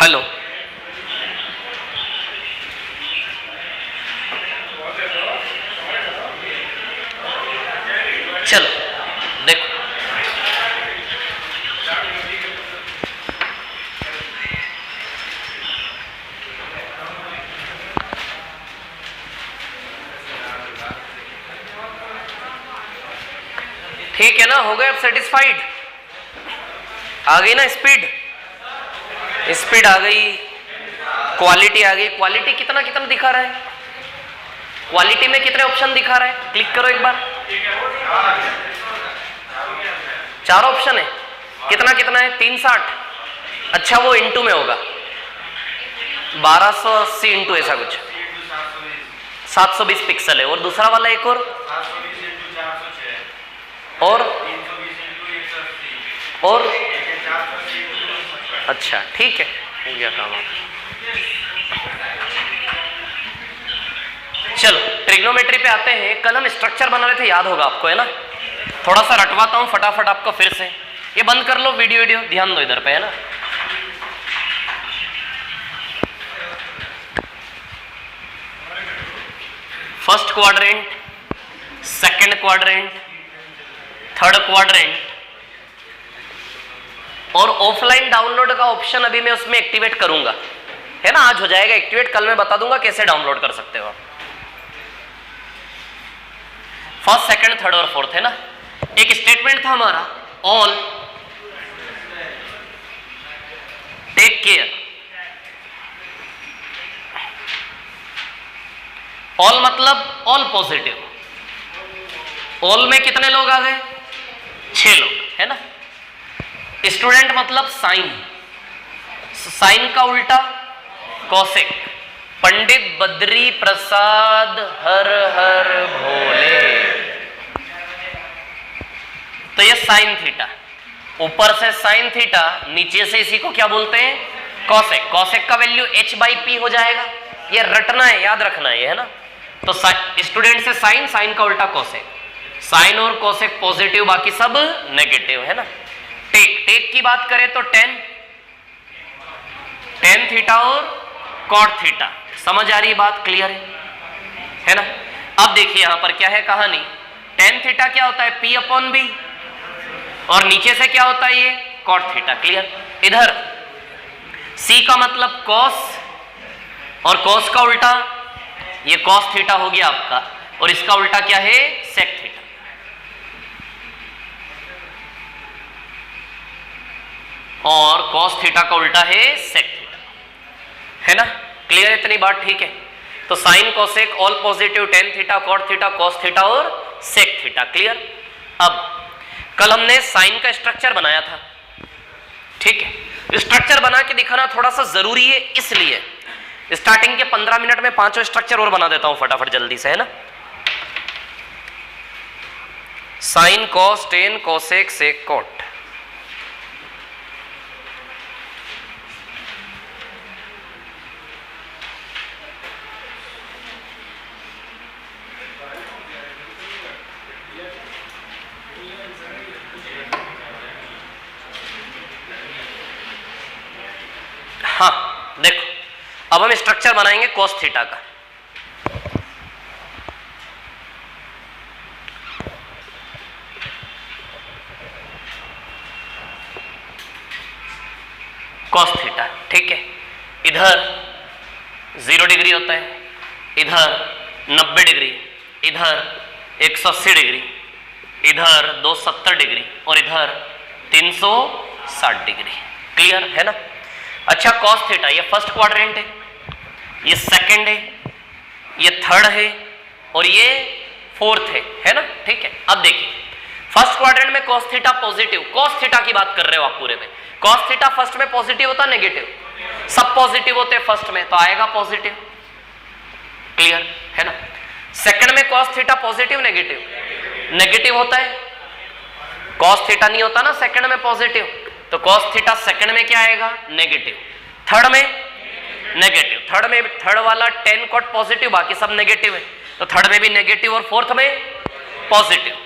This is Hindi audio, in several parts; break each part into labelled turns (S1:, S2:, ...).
S1: हेलो, चलो देखो, ठीक है ना, हो गए अब सेटिस्फाइड? आ गई ना स्पीड, स्पीड आ गई, क्वालिटी आ गई। क्वालिटी कितना कितना दिखा रहा है? क्वालिटी में कितने ऑप्शन दिखा रहा है? क्लिक करो एक बार। 4 ऑप्शन है। कितना कितना है? 360। अच्छा वो इंटू में होगा, 1280 इंटू ऐसा कुछ, 720 पिक्सल है। और दूसरा वाला एक और अच्छा ठीक है, हो गया काम। चलो ट्रिग्नोमेट्री पे आते हैं। कल हम स्ट्रक्चर बना रहे थे, याद होगा आपको, है ना? थोड़ा सा रटवाता हूं फटाफट आपको फिर से। ये बंद कर लो वीडियो, ध्यान दो इधर पे, है ना? First quadrant, second quadrant, third quadrant, और ऑफलाइन डाउनलोड का ऑप्शन अभी मैं उसमें एक्टिवेट करूंगा, है ना? आज हो जाएगा एक्टिवेट, कल मैं बता दूंगा कैसे डाउनलोड कर सकते हो आप। फर्स्ट, सेकंड, थर्ड और फोर्थ, है ना? एक स्टेटमेंट था हमारा, ऑल टेक केयर। ऑल मतलब ऑल पॉजिटिव। ऑल में कितने लोग आ गए? 6 लोग, है ना? स्टूडेंट मतलब साइन, साइन का उल्टा कौशिक। पंडित बद्री प्रसाद हर हर भोले, तो ये साइन थीटा। ऊपर से साइन थीटा, नीचे से इसी को क्या बोलते हैं? कौशिक। कौशिक का वैल्यू h/p हो जाएगा। ये रटना है, याद रखना है, है ना? तो स्टूडेंट से साइन, साइन का उल्टा कौशिक। साइन और कौशिक पॉजिटिव, बाकी सब नेगेटिव, है ना? टेक की बात करें तो टेन थीटा और कॉट थीटा। समझ आ रही है बात? क्लियर है ना? अब देखिए यहां पर क्या है कहानी। टेन थीटा क्या होता है? P/B, और नीचे से क्या होता है? ये कॉट थीटा। क्लियर? इधर C का मतलब कॉस, और कॉस का उल्टा ये कॉस थीटा हो गया आपका, और इसका उल्टा क्या है? Sec theta. और कॉस थीटा का उल्टा है सेक थीटा, है ना? क्लियर है इतनी बात? ठीक है। तो sine, cosec, all positive, tan theta, cot theta, cos theta और सेक थीटा। क्लियर? अब कल हमने साइन का स्ट्रक्चर बनाया था, ठीक है? स्ट्रक्चर बना के दिखाना थोड़ा सा जरूरी है, इसलिए स्टार्टिंग के 15 मिनट में 5 स्ट्रक्चर और बना देता हूं फटाफट जल्दी से, है ना? साइन, कॉस, टेन, कोसेक, सेक, कॉट। हाँ देखो, अब हम स्ट्रक्चर बनाएंगे कॉस थीटा का। कॉस थीटा, ठीक है? इधर 0 डिग्री होता है, इधर 90 डिग्री, इधर 180 डिग्री, इधर 270 डिग्री, और इधर 360 डिग्री। क्लियर है ना? अच्छा, कॉस थीटा ये फर्स्ट क्वाड्रेंट है, ये सेकंड है, ये थर्ड है, और ये फोर्थ है ना? ठीक है। अब देखिए फर्स्ट क्वाड्रेंट में cos theta positive, cos theta की बात कर रहे हो आप पूरे में। कॉस थीटा फर्स्ट में पॉजिटिव होता नेगेटिव? सब पॉजिटिव होते हैं फर्स्ट में, तो आएगा पॉजिटिव। क्लियर है ना? सेकंड में cos theta positive negative? Negative होता है, कॉस थीटा नहीं होता ना सेकंड में पॉजिटिव, तो कॉस थीटा सेकंड में क्या आएगा? नेगेटिव। थर्ड में नेगेटिव, थर्ड में थर्ड वाला टेन कॉट पॉजिटिव, बाकी सब नेगेटिव है, तो थर्ड में भी नेगेटिव, और फोर्थ में पॉजिटिव,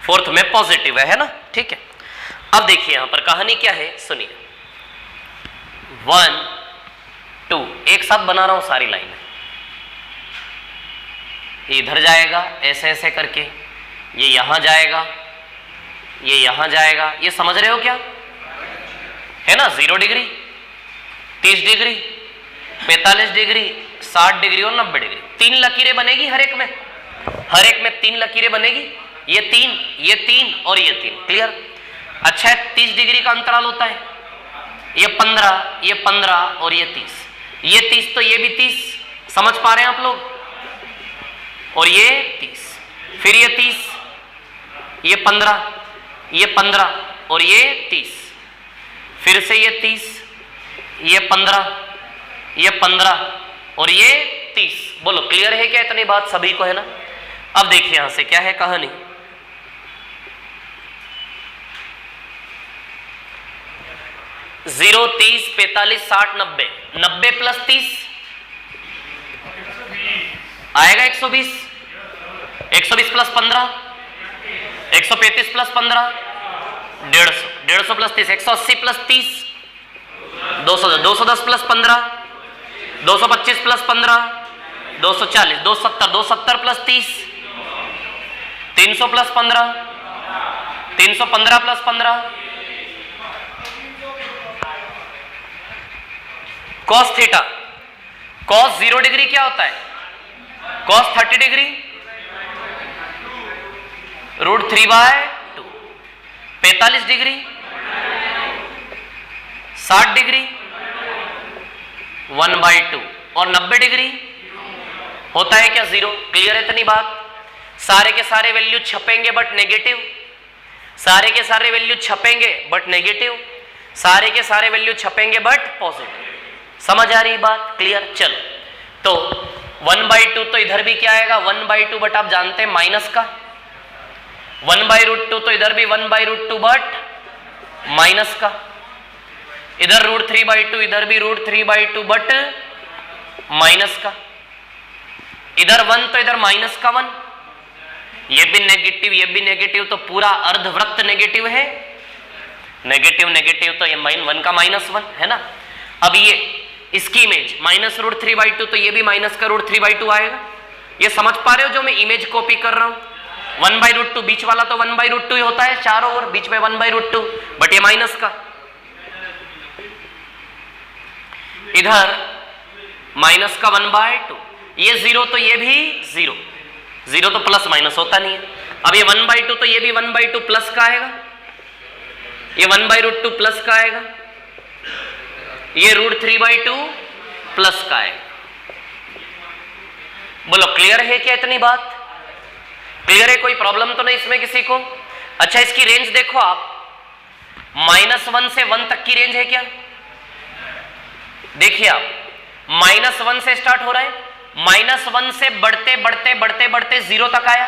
S1: फोर्थ में पॉजिटिव है ना? ठीक है। अब देखिए यहां पर कहानी क्या है, सुनिए। 1 2, एक साथ बना रहा हूं सारी लाइनें। इधर जाएगा ऐसे ऐसे करके, ये यहां जाएगा, ये यहां जाएगा, ये समझ रहे हो क्या है ना? 0 डिग्री, 30 डिग्री, 45 डिग्री, 60 डिग्री और 90 डिग्री। 3 लकीरें बनेगी हर एक में, हर एक में 3 लकीरें बनेगी। ये 3, ये 3 और ये 3। क्लियर? अच्छा है, 30 डिग्री का अंतराल होता है, ये 15, ये 15 और ये 30। ये 30 तो ये भी 30, समझ पा रहे हैं आप लोग? और ये 30, फिर ये 30, ये 15, ये 15 और ये 30, फिर से ये 30, ये 15, ये 15 और ये 30। बोलो क्लियर है क्या? इतनी बात सभी को है ना? अब देखिए यहां से क्या है कहानी। जीरो, 30, 45, 60, 90, 90 प्लस 30 आएगा 120, 120 plus 15, 135 plus 15, 150, 150 plus 30, 180 plus 30, 200, 210 plus 15, 225 plus 15, 240, 270, 270 plus 30, 300 plus 15, 315 plus 15, cos theta. Cos 0 degree क्या होता है? कॉस 30 डिग्री √3/2, 45 डिग्री, 60 डिग्री 1/2 और 90 डिग्री होता है क्या? 0। क्लियर है इतनी बात? सारे के सारे वैल्यू छपेंगे बट नेगेटिव, सारे के सारे वैल्यू छपेंगे बट नेगेटिव, सारे के सारे वैल्यू छपेंगे बट पॉजिटिव। समझ आ रही बात? क्लियर? चलो, तो 1/2 तो इधर भी क्या आएगा? 1/2 बट आप जानते हैं माइनस का, 1/√2 तो इधर भी 1/√2 बट माइनस का, इधर √3/2, इधर भी √3/2 बट माइनस का, इधर 1 तो इधर माइनस का 1, ये भी नेगेटिव, ये भी नेगेटिव, तो पूरा अर्धवृत्त नेगेटिव है। नेगेटिव नेगेटिव तो ये -1 का -1 है ना? अब ये इसकी इमेज -√3/2 तो ये भी माइनस का √3/2 आएगा। ये समझ पा रहे हो जो मैं इमेज कॉपी कर रहा हूं? 1/√2, बीच वाला तो 1/√2 ही होता है चारों ओर, बीच में 1/√2, बट ये माइनस का, इधर माइनस का 1/2, ये 0 तो ये भी 0, 0 तो प्लस माइनस होता नहीं है। अब ये 1/2 तो ये भी 1/2 प्लस का आएगा, ये 1/√2 प्लस का आएगा, ये √3/2 प्लस का आएगा। बोलो क्लियर है क्या इतनी बात? क्लियर है? कोई प्रॉब्लम तो नहीं इसमें किसी को? अच्छा, इसकी रेंज देखो आप, -1 से 1 तक की रेंज है क्या? देखिए आप, -1 से स्टार्ट हो रहा है, -1 से बढ़ते बढ़ते बढ़ते बढ़ते 0 तक आया,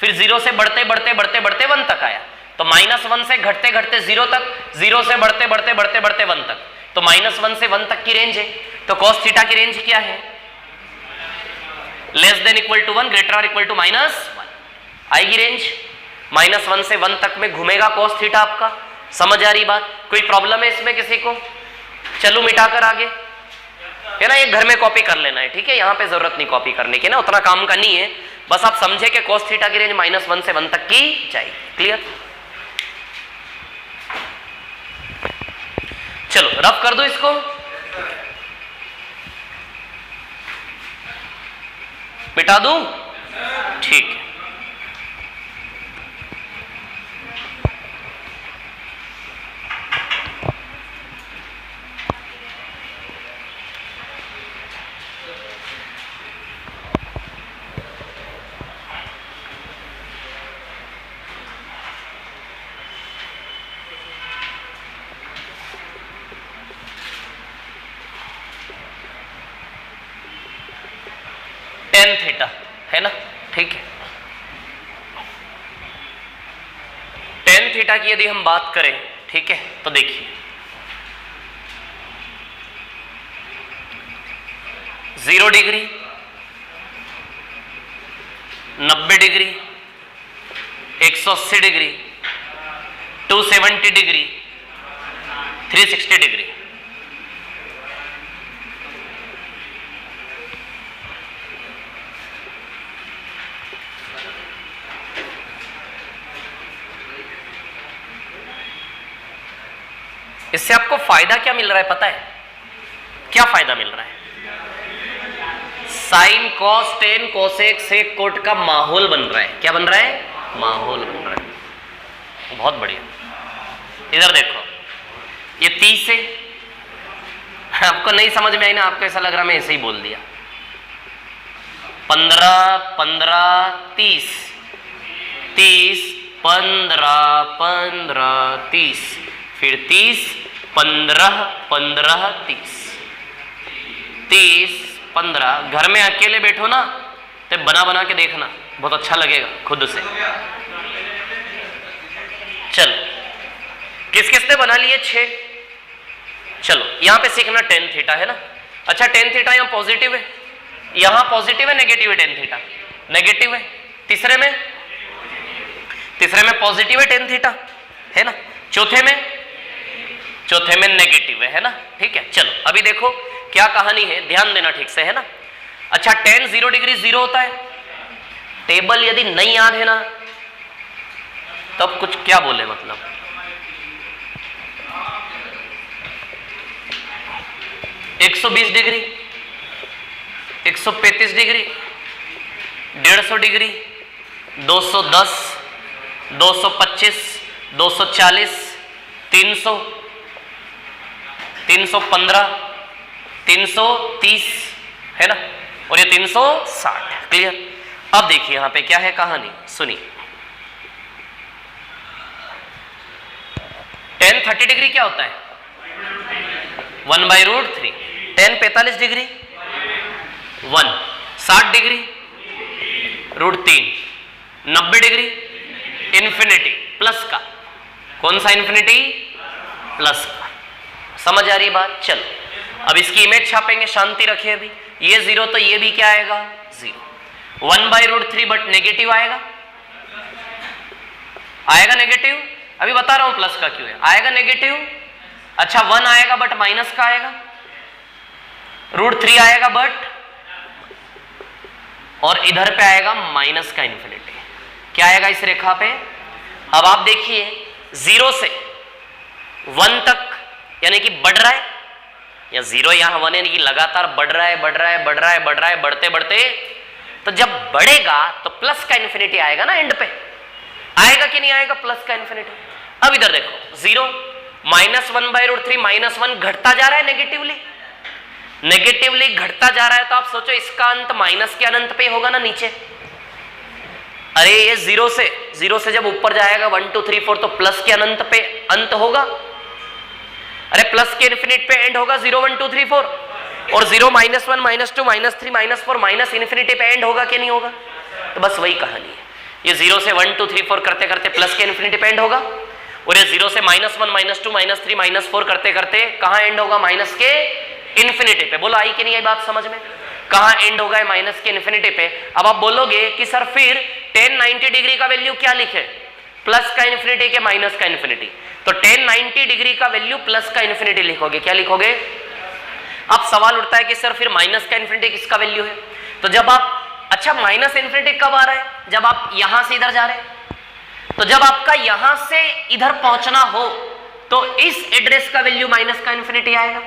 S1: फिर 0 से बढ़ते बढ़ते बढ़ते बढ़ते 1 तक आया, तो -1 से घटते घटते 0 तक, 0 से बढ़ते बढ़ते बढ़ते बढ़ते 1 तक, तो -1 से 1 तक की रेंज है। तो cos थीटा की रेंज क्या है? Less than equal to 1, greater और इक्वल टू -1 आएगी रेंज। -1 से 1 तक में घूमेगा cos थीटा आपका। समझ आ रही बात? कोई प्रॉब्लम है इसमें किसी को? चलो मिटाकर आगे, है ना? ये घर में कॉपी कर लेना है, ठीक है? यहां पे जरूरत नहीं कॉपी करने की ना, उतना काम का नहीं है, बस आप समझे कि cos थीटा की रेंज -1 से 1 तक की जाएगी। क्लियर? चलो रफ कर दो इसको। मिटा दूं? ठीक है। tan थीटा है ना? ठीक है। tan थीटा की यदि हम बात करें, ठीक है, तो देखिए 0 degree, 90 degree, 180 degree, 270 degree, 360 degree, इससे आपको फायदा क्या मिल रहा है पता है? क्या फायदा मिल रहा है? Sine cos tan cosec sec cot का माहौल बन रहा है। क्या बन रहा है? माहौल बन रहा है। बहुत बढ़िया। इधर देखो, ये 30 है। आपको नहीं समझ में आई ना? आपको ऐसा लग रहा मैं ऐसे ही बोल दिया। 15 15 30 30 15 15 30 फिर 30 15 15 30 30 15। घर में अकेले बैठो ना तो बना बना के देखना, बहुत अच्छा लगेगा खुद से। चल, किस किसने बना लिए? 6। चलो यहां पे सीखना टेन थीटा है ना। अच्छा, टेन थीटा यहां पॉजिटिव है, यहां पॉजिटिव है नेगेटिव है? टेन थीटा नेगेटिव है। तीसरे में पॉजिटिव है टेन थीटा है ना। चौथे में नेगेटिव है ना। ठीक है, चलो अभी देखो क्या कहानी है, ध्यान देना ठीक से है ना। अच्छा, टेन 0 डिग्री 0 होता है। टेबल यदि नहीं याद है ना तब कुछ क्या बोले, मतलब 120 डिग्री, 135 डिग्री, 150 डिग्री, 210, 225, 240, 300, 315, 330 है ना, और ये 360। क्लियर? अब देखिए यहां पे क्या है कहानी, सुनिए। टेन 30 डिग्री क्या होता है? 1/√3। Ten 45 degree 1, 60 degree √3, 90 degree infinity plus का। कौन सा इन्फिनिटी? प्लस का। समझ आ रही बात? चलो अब इसकी इमेज छापेंगे, शांति रखिए। अभी ये 0 तो ये भी क्या आएगा? 0। 1/√3 बट नेगेटिव आएगा नेगेटिव। अभी बता रहा हूं प्लस का क्यों है, आएगा नेगेटिव। अच्छा, 1 आएगा बट माइनस का आएगा, √3 आएगा बट, और इधर पे आएगा माइनस का इन्फिनिटी। क्या आएगा इस रेखा पे? अब आप देखिए 0 से 1 तक यानी कि बढ़ रहा है, या 0 यहां 1 यानी कि लगातार बढ़ रहा है, बढ़ते बढ़ते तो जब बढ़ेगा तो प्लस का इन्फिनिटी आएगा ना एंड पे। आएगा कि नहीं आएगा प्लस का इन्फिनिटी? अब इधर देखो 0 -1/√3 -1 घटता जा रहा है नेगेटिवली घटता जा रहा है। तो आप सोचो इसका अंत माइनस के अनंत पे होगा ना नीचे। अरे ये 0 से जब ऊपर जाएगा 1 2 3 4 तो प्लस के अनंत पे अंत होगा। अरे प्लस के इन्फिनिट पे एंड होगा 0 1 2 3 4, और 0 -1 -2 -3 -4 माइनस इन्फिनिटी पे एंड होगा कि नहीं होगा? तो बस वही कहानी है। ये 0 से 1 2 3 4 करते करते प्लस के इन्फिनिटी पे एंड होगा, और ये 0 से -1 -2 -3 -4 करते करते कहां एंड होगा? माइनस के इन्फिनिटी पे। बोलो आई कि नहीं आई बात समझ में? कहां एंड होगा? माइनस के इन्फिनिटी पे। अब आप बोलोगे कि सर फिर tan 90 डिग्री का वैल्यू क्या लिखे? प्लस का इन्फिनिटी के माइनस का इन्फिनिटी। तो tan 90 डिग्री का वैल्यू प्लस का इन्फिनिटी लिखोगे। क्या लिखोगे? अब सवाल उठता है कि सर फिर माइनस का इन्फिनिटी किसका वैल्यू है? तो जब आप, अच्छा माइनस इन्फिनिटी कब आ रहा है? जब आप यहां से इधर जा रहे हैं। तो जब आपका यहां से इधर पहुंचना हो तो इस एड्रेस का वैल्यू माइनस का इन्फिनिटी आएगा।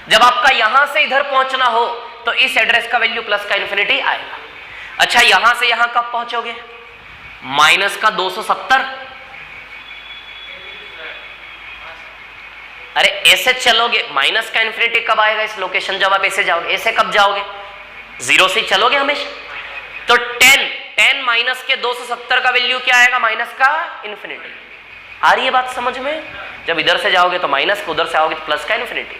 S1: जब आपका यहां से इधर पहुंचना हो तो इस एड्रेस का वैल्यू प्लस का इन्फिनिटी आएगा। अच्छा, यहां से यहां कब पहुंचोगे? माइनस का 270। अरे ऐसे चलोगे, माइनस का इन्फिनिटी कब आएगा इस लोकेशन? जब आप ऐसे जाओगे। ऐसे कब जाओगे? 0 से चलोगे हमेशा। तो 10 माइनस के 270 का वैल्यू क्या आएगा? माइनस का इन्फिनिटी। आ रही है बात समझ में? जब इधर से जाओगे तो माइनस को, उधर से आओगे तो प्लस का इन्फिनिटी।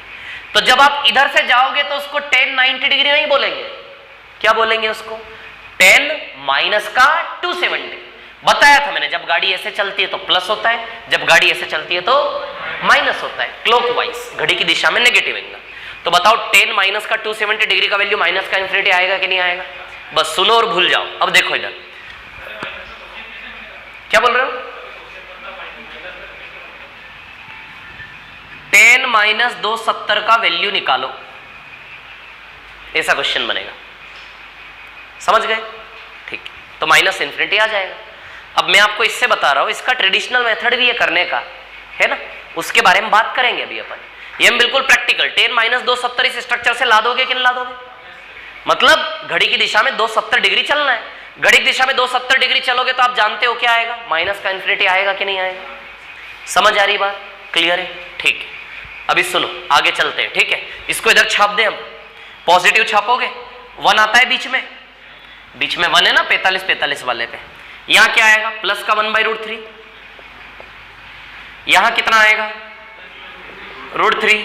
S1: तो जब आप इधर से जाओगे तो उसको tan 90 डिग्री नहीं बोलेंगे। क्या बोलेंगे उसको? tan माइनस का 270। बताया था मैंने, जब गाड़ी ऐसे चलती है तो प्लस होता है, जब गाड़ी ऐसे चलती है तो माइनस होता है, क्लॉकवाइज, घड़ी की दिशा में नेगेटिव एंगल। तो बताओ tan माइनस का 270 डिग्री का वैल्यू माइनस का इन्फिनिटी आएगा कि नहीं आएगा? बस सुनो और भूल जाओ। अब देखो इधर क्या बोल रहे हो? tan माइनस 270 का वैल्यू निकालो, ऐसा क्वेश्चन बनेगा। समझ गए? ठीक, तो माइनस इन्फिनिटी आ जाएगा। अब मैं आपको इससे बता रहा हूं, इसका ट्रेडिशनल मेथड भी है करने का, है ना, उसके बारे में बात करेंगे अभी अपन। ये हम बिल्कुल प्रैक्टिकल 10 - 270 इस स्ट्रक्चर से ला दोगे कि नहीं ला दोगे? मतलब घड़ी की दिशा में 270 डिग्री चलना है, घड़ी की दिशा में 270 डिग्री चलोगे तो आप जानते हो क्या आएगा, माइनस का इन्फिनिटी आएगा कि नहीं आएगा? समझ आ रही बात? क्लियर है? ठीक है, अभी सुनो आगे चलते हैं। ठीक है, इसको इधर छाप दे हम, पॉजिटिव छापोगे 1 आता है बीच में 1 है ना 45 वाले पे। यहां क्या आएगा? प्लस का 1/√3। यहां कितना आएगा? √3।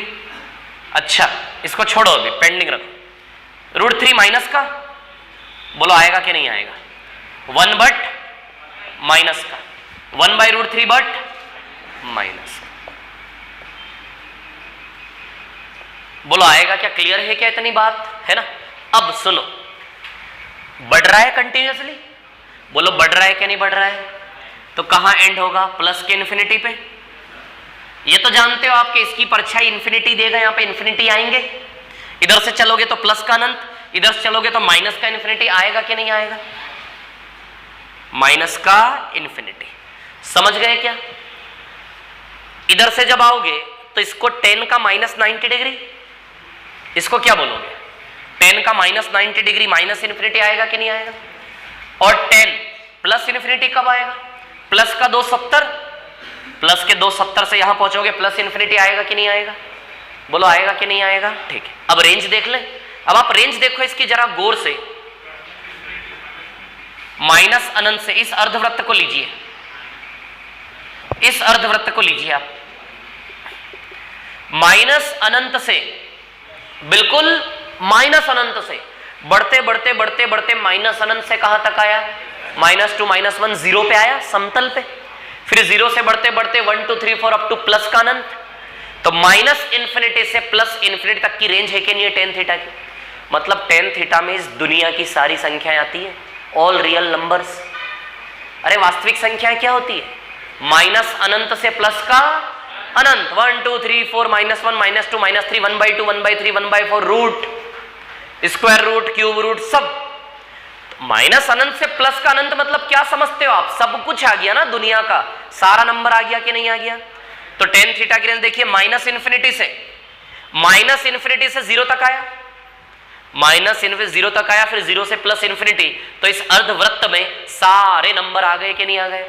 S1: अच्छा इसको छोड़ो अभी, पेंडिंग रखो। √3 माइनस का बोलो आएगा कि नहीं आएगा? 1 बट माइनस का 1/√3 बट माइनस, बोलो आएगा क्या? क्लियर है क्या इतनी बात? है ना? अब सुनो, बढ़ रहा है कंटिन्यूअसली, बोलो बढ़ रहा है क्या नहीं बढ़ रहा है? तो कहां एंड होगा? प्लस के इन्फिनिटी पे। ये तो जानते हो आपके इसकी परछाई इन्फिनिटी देगा, यहां पे इन्फिनिटी आएंगे। इधर से चलोगे तो प्लस का अनंत, इधर से चलोगे तो माइनस का इन्फिनिटी आएगा कि नहीं आएगा? माइनस का इन्फिनिटी, समझ गए क्या? इधर से जब आओगे तो इसको 10 का -90 डिग्री, इसको क्या बोलोगे? 10 का -90 डिग्री माइनस इन्फिनिटी आएगा कि नहीं आएगा? और 10 प्लस इन्फिनिटी कब आएगा? प्लस का 270, प्लस के 270 से यहां पहुंचोगे प्लस इन्फिनिटी आएगा कि नहीं आएगा? बोलो आएगा कि नहीं आएगा? ठीक है, अब रेंज देख ले। अब आप रेंज देखो इसकी जरा गौर से, माइनस अनंत से इस अर्धवृत्त को लीजिए, इस अर्धवृत्त को लीजिए आप, माइनस अनंत से बिल्कुल माइनस अनंत से बढ़ते बढ़ते बढ़ते बढ़ते माइनस अनंत से कहां तक आया? -2 -1 0 पे आया, समतल पे। फिर 0 से बढ़ते बढ़ते 1 2 3 4 अप टू प्लस का अनंत। तो माइनस इन्फिनिटी से प्लस इन्फिनिटी तक की रेंज है कि नहीं है टेन थीटा की? मतलब टेन थीटा में इस दुनिया की सारी संख्याएं आती है, ऑल रियल नंबर्स। अरे वास्तविक संख्याएं क्या होती है? माइनस अनंत से प्लस का अनंत, 1 2 3 4 -1 -2 -3 1/2 1/3 1/4 root, square root, cube root, सब। माइनस अनंत से प्लस का अनंत मतलब क्या समझते हो आप? सब कुछ आ गया ना, दुनिया का सारा नंबर आ गया कि नहीं आ गया? तो टेन थीटा की रेंज देखिए, माइनस इन्फिनिटी से 0 तक आया, माइनस इन्फिनिटी 0 तक आया, फिर 0 से प्लस इन्फिनिटी। तो इस अर्धवृत्त में सारे नंबर आ गए कि नहीं आ गए?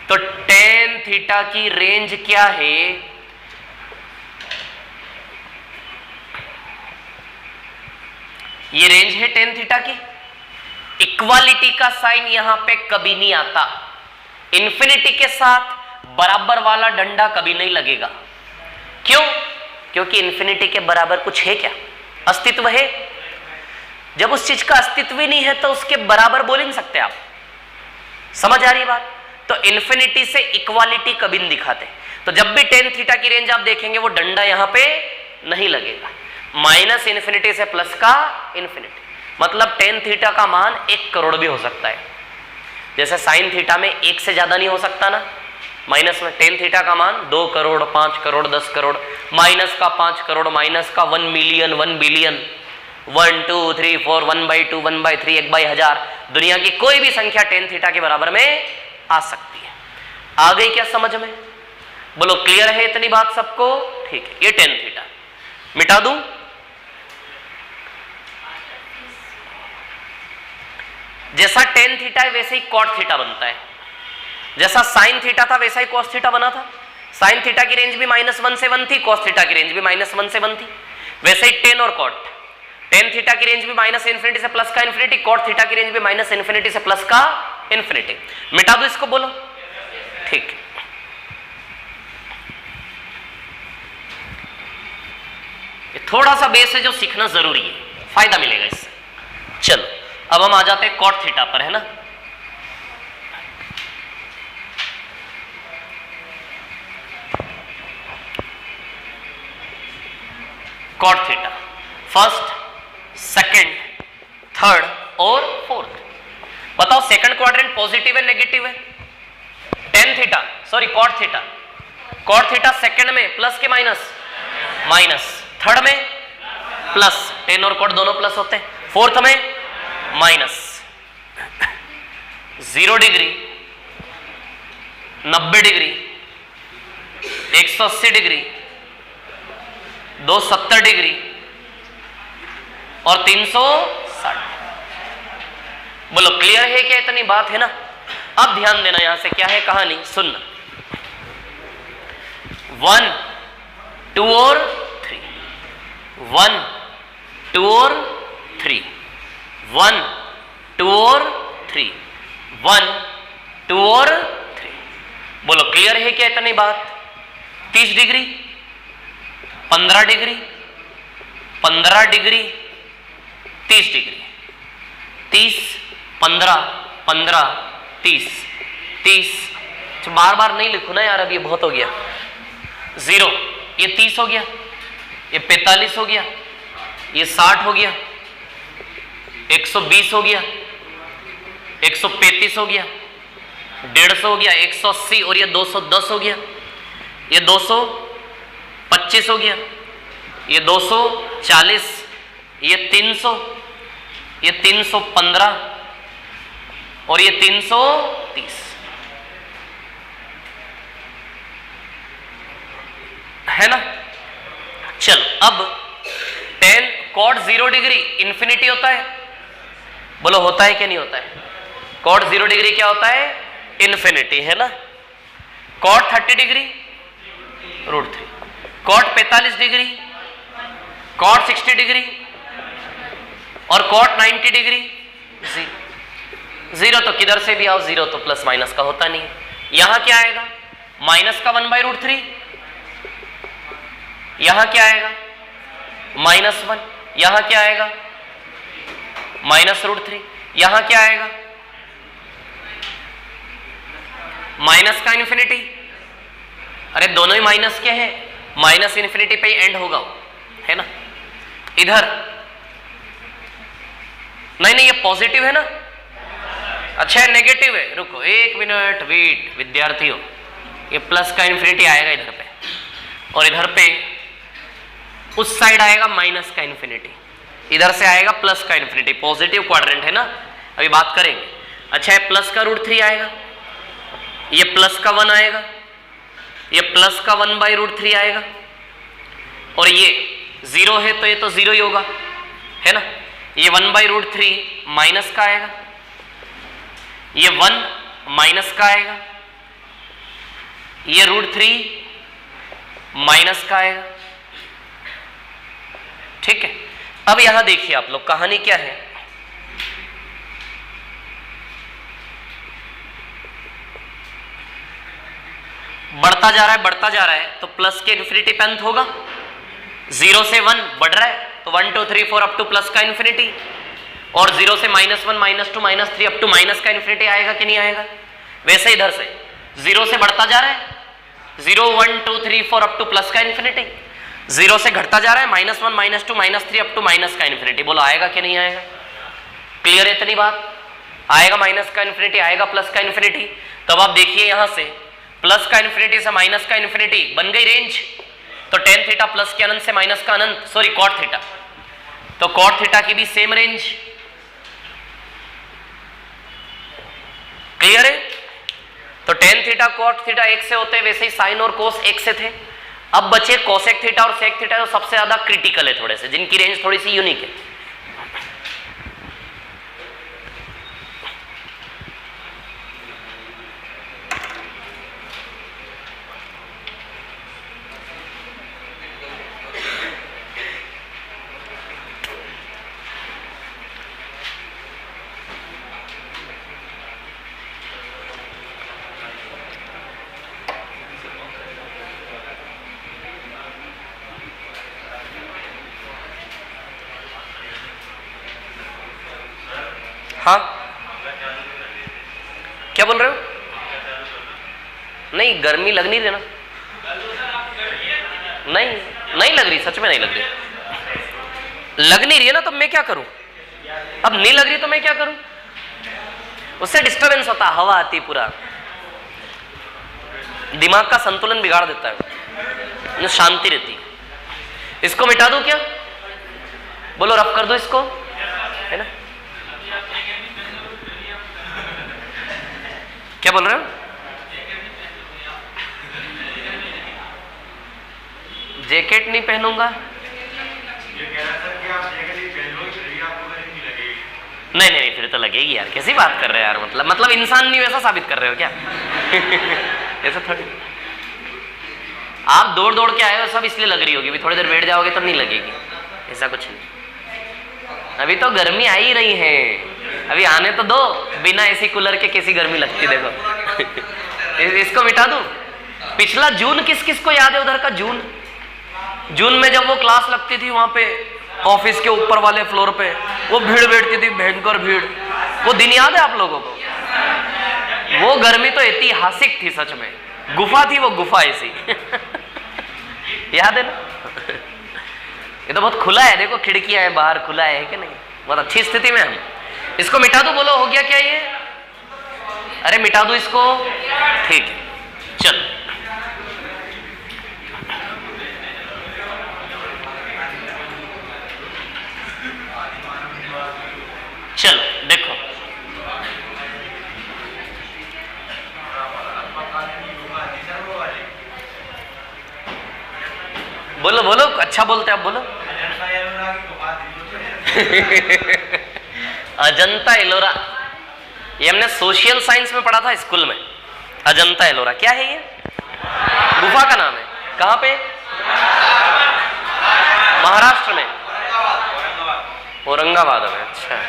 S1: तो टेन थीटा की रेंज क्या है? ये रेंज है टेन थीटा की। इक्वालिटी का साइन यहां पे कभी नहीं आता, इन्फिनिटी के साथ बराबर वाला डंडा कभी नहीं लगेगा। क्यों? क्योंकि इन्फिनिटी के बराबर कुछ है क्या? अस्तित्व है? जब उस चीज का अस्तित्व ही नहीं है तो उसके बराबर बोल नहीं सकते आप। समझ आ रही बात? तो इन्फिनिटी से इक्वालिटी कभी नहीं दिखाते। तो जब भी टेन थीटा की रेंज आप देखेंगे वो डंडा यहां पे नहीं लगेगा। माइनस इन्फिनिटी से प्लस का इन्फिनिटी, मतलब टेन थीटा का मान 1 करोड़ भी हो सकता है। जैसे साइन थीटा में 1 से ज्यादा नहीं हो सकता ना, माइनस में टेन थीटा का मान 2 करोड़ 5 करोड़ 10 करोड़, माइनस का 5 करोड़, माइनस का 1 मिलियन 1 बिलियन, 1 2 3 4 1/2 1/3 1/1000, दुनिया की कोई भी संख्या टेन थीटा के बराबर में आ सकती है। आ गई क्या समझ में? बोलो क्लियर है इतनी बात सबको? ठीक है, ये टेन थीटा मिटा दूं? जैसा टेन थीटा है वैसे ही कॉट थीटा बनता है, जैसा साइन थीटा था वैसा ही कॉस थीटा बना था। साइन थीटा की रेंज भी -1 से 1 थी, कॉस थीटा की रेंज भी -1 से 1 थी। वैसे ही टेन और कॉट, टेन थीटा की रेंज भी माइनस इन्फिनिटी से प्लस का इन्फिनिटी, कॉट थीटा की रेंज भी माइनस इन्फिनिटी से प्लस का इन्फिनिटी। मिटा दो इसको, बोलो ठीक। ये थोड़ा सा बेस है जो सीखना जरूरी है, फायदा मिलेगा इससे। चलो अब हम आ जाते हैं कॉट थीटा पर, है ना। Cot theta first, second, third और फोर्थ। बताओ सेकंड क्वाड्रेंट पॉजिटिव है नेगेटिव है? Tan theta sorry cot theta, cot theta second में प्लस के माइनस? माइनस। थर्ड में प्लस, टेन और कॉट दोनों प्लस होते हैं। फोर्थ में minus. 0 degree, 90 degree, 180 degree, 270 degree और 360। बोलो क्लियर है क्या? इतनी बात है ना। अब ध्यान देना, यहां से क्या है कहानी सुनना। 1 2 और 3, 1 2 और 3, 1 2 और 3, 1 2 और 3। बोलो क्लियर है क्या इतनी बात? 30 डिग्री, 15 डिग्री, 15 डिग्री, 30 डिग्री, 30 15 15 30 30। बार बार नहीं लिखो ना यार, अब ये बहुत हो गया। 0, ये 30 हो गया, ये 45 हो गया, ये 60 हो गया, 120 हो गया, 135 हो गया, 150 हो गया, 180 और ये 210 हो गया, ये 225 हो गया, ये 240, ये 300, ये 315 और ये 330 है ना। चल अब 10 cot 0 डिग्री इंफिनिटी होता है। बोलो होता है क्या नहीं होता है? cot 0 डिग्री क्या होता है? इंफिनिटी, है ना। cot 30 degree √3, cot 45 degree, cot 60 degree और cot 90 डिग्री 0। तो किधर से भी आओ 0 तो प्लस माइनस का होता नहीं। यहां क्या आएगा? माइनस का 1/√3। यहां क्या आएगा? -1। यहां क्या आएगा? -√3। यहां क्या आएगा? माइनस का इन्फिनिटी। अरे दोनों ही माइनस के हैं, माइनस इन्फिनिटी पे ही एंड होगा, है ना। इधर नहीं, ये पॉजिटिव है ना। अच्छा है नेगेटिव है, रुको 1 मिनट वेट विद्यार्थियों। ये प्लस का इन्फिनिटी आएगा इधर पे और इधर पे उस साइड आएगा माइनस का इन्फिनिटी, इधर से आएगा प्लस का इन्फिनिटी। पॉजिटिव क्वाड्रेंट है ना, अभी बात करेंगे। अच्छा है प्लस का √3 आएगा, ये प्लस का 1 आएगा, ये प्लस का 1/√3 आएगा और ये 0 है तो ये तो 0 ही होगा, है ना। ये 1/√3 माइनस का आएगा, ये 1 माइनस का आएगा, ये √3 माइनस का आएगा। ठीक है, अब यहां देखिए आप लोग कहानी क्या है। बढ़ता जा रहा है तो प्लस के इन्फिनिटी पे अंत होगा। 0 से 1 बढ़ रहा है तो 1 2 3 4 अप टू प्लस का इन्फिनिटी, और 0 से -1 -2 -3 अप टू माइनस का इन्फिनिटी आएगा कि नहीं आएगा। वैसे इधर से 0 से बढ़ता जा रहा है, 0 1 2 3 4 अप टू प्लस का इन्फिनिटी, 0 से घटता जा रहा है -1 -2 -3 अप टू माइनस का इन्फिनिटी। बोलो आएगा कि नहीं आएगा? क्लियर है इतनी बात? आएगा माइनस का इन्फिनिटी, आएगा प्लस का इन्फिनिटी। तब आप देखिए यहां से प्लस का इन्फिनिटी से माइनस का इन्फिनिटी बन गई रेंज। तो tan थीटा प्लस के अनंत से माइनस का अनंत, सॉरी cot थीटा, तो cot थीटा की भी सेम रेंज। क्लियर है? तो tan थीटा cot थीटा एक से होते, वैसे ही साइन और कोस एक से थे। अब बचे कोसेक थीटा और सेक थीटा, जो सबसे ज्यादा क्रिटिकल है, थोड़े से जिनकी रेंज थोड़ी सी यूनिक है। हाँ क्या बोल रहे हो? नहीं गर्मी लग नहीं रही ना, नहीं लग रही, सच में नहीं लग रही, लग नहीं रही है ना, तो मैं क्या करूं? अब नहीं लग रही तो मैं क्या करूं? उससे डिस्टरबेंस होता है, हवा आती पूरा, दिमाग का संतुलन बिगाड़ देता है, शांति रहती है। इसको मिटा दूं क्या? बोलो रफ कर दो इसको, है ना। क्या बोल रहे हो? जैकेट नहीं पहनूंगा?
S2: ये कह रहा सर कि आप जैकेट नहीं पहनोगे फिर भी आपको गर्मी नहीं लगेगी।
S1: नहीं नहीं फिर तो लगेगी यार, कैसी बात कर रहे हो यार, मतलब इंसान नहीं वैसा साबित कर रहे हो क्या? ऐसा थोड़ी, आप दौड़ दौड़ के आए हो सब इसलिए लग रही होगी, थोड़ी देर बैठ जाओगे तो नहीं लगेगी, ऐसा कुछ नहीं। अभी तो गर्मी आ ही रही है, अभी आने तो दो, बिना एसी कूलर के कैसी गर्मी लगती देखो। इसको मिटा दूं? पिछला जून किस किस को याद है उधर का? जून में जब वो क्लास लगती थी वहां पे ऑफिस के ऊपर वाले फ्लोर पे, वो भीड़ बैठती थी, भयंकर भीड़, वो दिन याद है आप लोगों को? वो गर्मी तो ऐतिहासिक थी सच में, गुफा थी वो, गुफा ऐसी। याद है ना? ये तो बहुत खुला है, देखो खिड़कियां है, बाहर खुला है कि नहीं, बहुत अच्छी स्थिति में हम। इसको मिटा दो, बोलो हो गया क्या ये? अरे मिटा दो इसको, ठीक है चल। चलो देखो, बोलो बोलो, अच्छा बोलते आप, बोलो। अजंता एलोरा, ये हमने सोशल साइंस में पढ़ा था स्कूल में। अजंता एलोरा क्या है ये? गुफा का नाम है। कहां पे? महाराष्ट्र में, औरंगाबाद में। अच्छा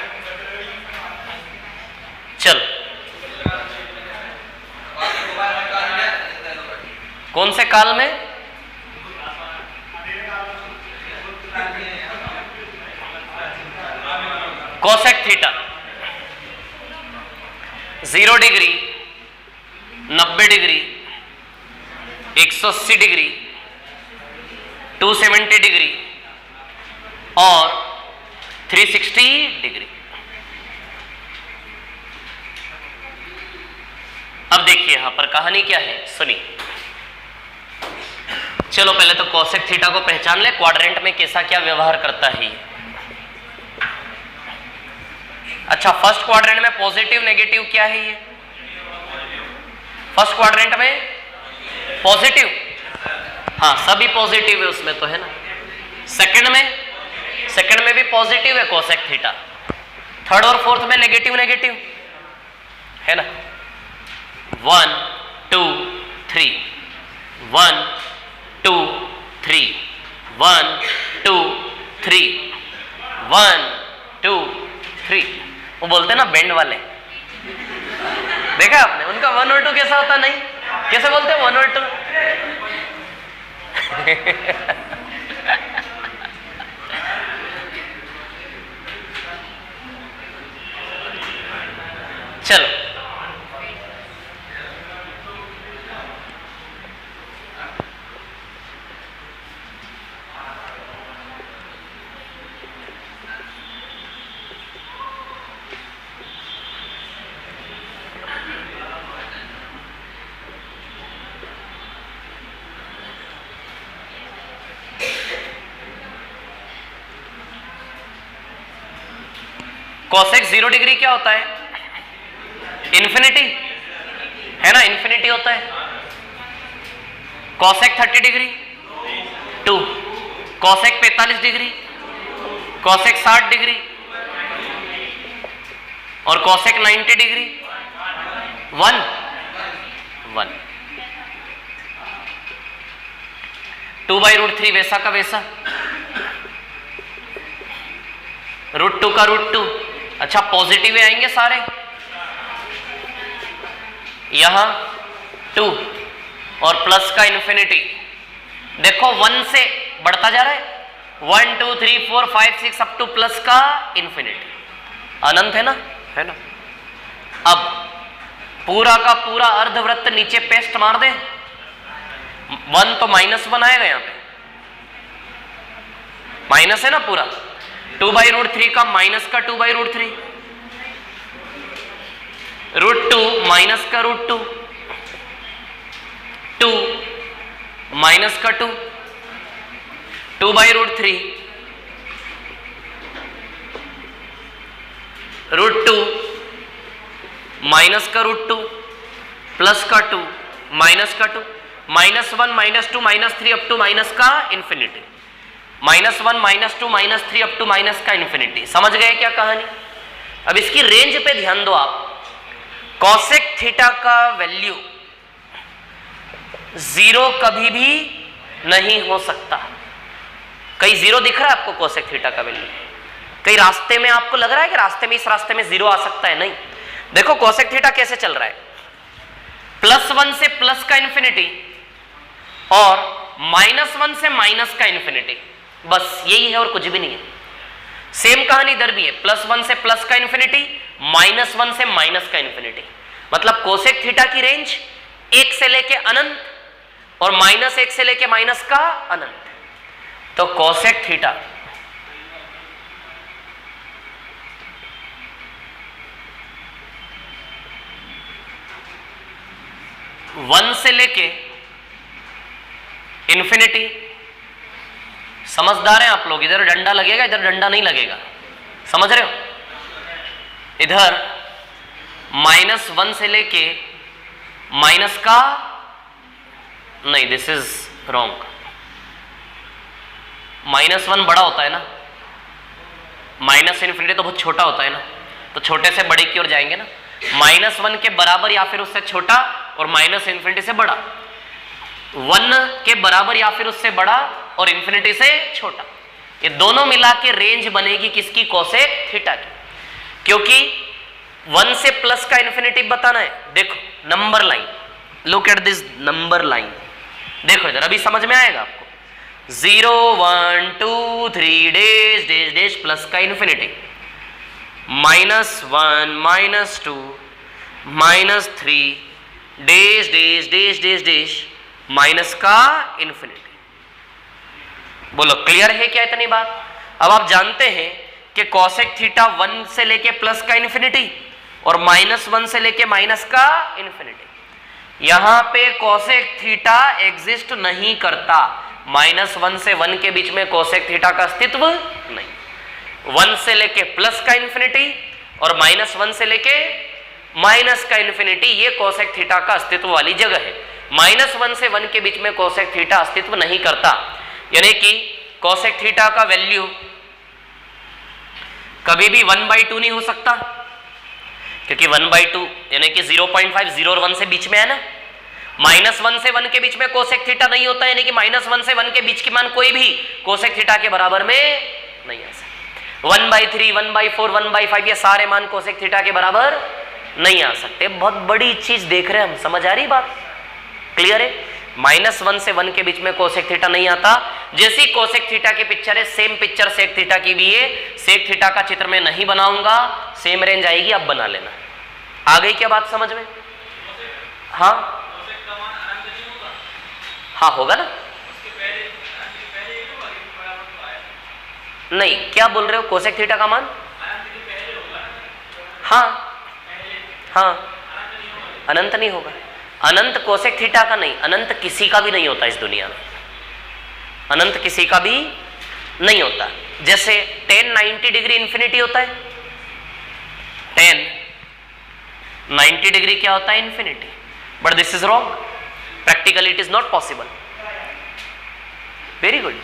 S1: चल, कौन से काल में? Cosec theta 0 degree, 90 degree, 180 degree, 270 degree और 360 डिग्री। अब देखिए यहां पर कहानी क्या है, सुनिए। चलो पहले तो कोसेक थीटा को पहचान ले, क्वाड्रेंट में कैसा क्या व्यवहार करता है। अच्छा, फर्स्ट क्वाड्रेंट में पॉजिटिव नेगेटिव क्या है ये? फर्स्ट क्वाड्रेंट में पॉजिटिव, हाँ सभी पॉजिटिव है उसमें तो, है ना। सेकंड में भी पॉजिटिव है कोसेक थीटा। थर्ड और फोर्थ में नेगेटिव नेगेटिव है ना। 1 2 3, 1 2 3, 1 2 3, 1 2 3। वो बोलते ना बैंड वाले, देखा आपने उनका 1 और 2 कैसा होता? नहीं, कैसे बोलते हैं 1 और 2? चलो कोसेक 0 डिग्री क्या होता है? इन्फिनिटी, है ना, इन्फिनिटी होता है। Cosec 30 degree 2, cosec 45 degree, cosec 60 degree और कोसेक 90 डिग्री 1 1। 2/√3 वैसा का वैसा, √2 का √2। अच्छा, पॉजिटिव आएंगे सारे, यहां 2 और प्लस का इन्फिनिटी। देखो 1 से बढ़ता जा रहा है, 1 2 3 4 5 6 अप टू प्लस का इन्फिनिटी, अनंत है ना, है ना। अब पूरा का पूरा अर्धवृत्त नीचे पेस्ट मार दे, 1 तो -1 आएगा, यहां पे माइनस है ना पूरा। 2/√3 का माइनस का 2/√3, √2 माइनस का √2, 2 माइनस का 2, 2/√3, √2 माइनस का √2 प्लस का 2 माइनस का 2, -1 -2 -3 अप टू माइनस का इंफिनिटी, -1 -2 -3 अप टू माइनस का इंफिनिटी। समझ गए क्या कहानी? अब इसकी रेंज पे ध्यान दो आप। कॉसेक थीटा का वैल्यू 0 कभी भी नहीं हो सकता। कहीं 0 दिख रहा है आपको कॉसेक थीटा का वैल्यू? कहीं रास्ते में आपको लग रहा है कि रास्ते में, इस रास्ते में 0 आ सकता है? नहीं। देखो कॉसेक थीटा कैसे चल रहा है, +1 से प्लस का इंफिनिटी और -1 से माइनस का इंफिनिटी, बस यही है और कुछ भी नहीं है। सेम कहानी इधर भी है, +1 से प्लस का इंफिनिटी, -1 से माइनस का इंफिनिटी। मतलब कोसेक थीटा की रेंज 1 से लेके अनंत और -1 से लेके माइनस का अनंत। तो कोसेक थीटा वन से लेके इंफिनिटी, समझदार हैं आप लोग, इधर डंडा लगेगा इधर डंडा नहीं लगेगा, समझ रहे हो? इधर -1 से लेके माइनस का नहीं, दिस इज रॉन्ग। -1 बड़ा होता है ना, माइनस इन्फिनिटी तो बहुत छोटा होता है ना, तो छोटे से बड़े की ओर जाएंगे ना। -1 के बराबर या फिर उससे छोटा और माइनस इन्फिनिटी से बड़ा, 1 के बराबर या फिर उससे बड़ा और इन्फिनिटी से छोटा, ये दोनों मिला के रेंज बनेगी किसकी? कोसेक थीटा की। क्योंकि 1 से प्लस का इन्फिनिटी बताना है। देखो number line, look at this number line, देखो इधर अभी समझ में आएगा आपको। 0 1 2 3 डैश डैश डैश प्लस का infinity, -1 -2 -3 dash dash dash dash dash minus का इन्फिनिटी। बोलो क्लियर है क्या इतनी बात? अब आप जानते हैं कि कोसेक थीटा 1 से लेके प्लस का इन्फिनिटी और -1 से लेके माइनस का इन्फिनिटी। यहां पे कोसेक थीटा एग्जिस्ट नहीं करता। -1 से 1 के बीच में कोसेक थीटा का अस्तित्व नहीं। 1 से लेके प्लस का इन्फिनिटी और -1 से लेके माइनस का इन्फिनिटी, ये कोसेक थीटा का अस्तित्व वाली जगह है। -1 से 1 के बीच में कोसेक थीटा अस्तित्व नहीं करता, यानी कि कोसेक थीटा का वैल्यू कभी भी 1/2 नहीं हो सकता, क्योंकि 1/2 यानी कि 0.5 0 और 1 से बीच में है ना। -1 से 1 के बीच में कोसेक थीटा नहीं होता, यानी कि -1 से 1 के बीच की मान कोई भी कोसेक थीटा के बराबर में नहीं आ सकता। 1/3 1/4 1/5 ये सारे मान कोसेक थीटा के बराबर नहीं आ सकते। बहुत बड़ी चीज देख रहे हैं हम, समझ आ रही बात? क्लियर है? -1 से 1 के बीच में कोसेक थीटा नहीं आता। जैसी कोसेक थीटा की पिक्चर है, सेम पिक्चर सेक थीटा की भी है। सेक थीटा का चित्र में नहीं बनाऊंगा, सेम रेंज आएगी, अब बना लेना। आ गई क्या बात समझ में? हाँ हाँ होगा ना। नहीं, क्या बोल रहे हो? कोसेक थीटा का मान हाँ हाँ अनंत नहीं होगा। अनंत कोसेक थीटा का नहीं, अनंत किसी का भी नहीं होता इस दुनिया में, अनंत किसी का भी नहीं होता। जैसे tan 90 डिग्री इंफिनिटी होता है, tan 90 डिग्री क्या होता है? Infinity. But this is wrong, practically it is not possible. Very good.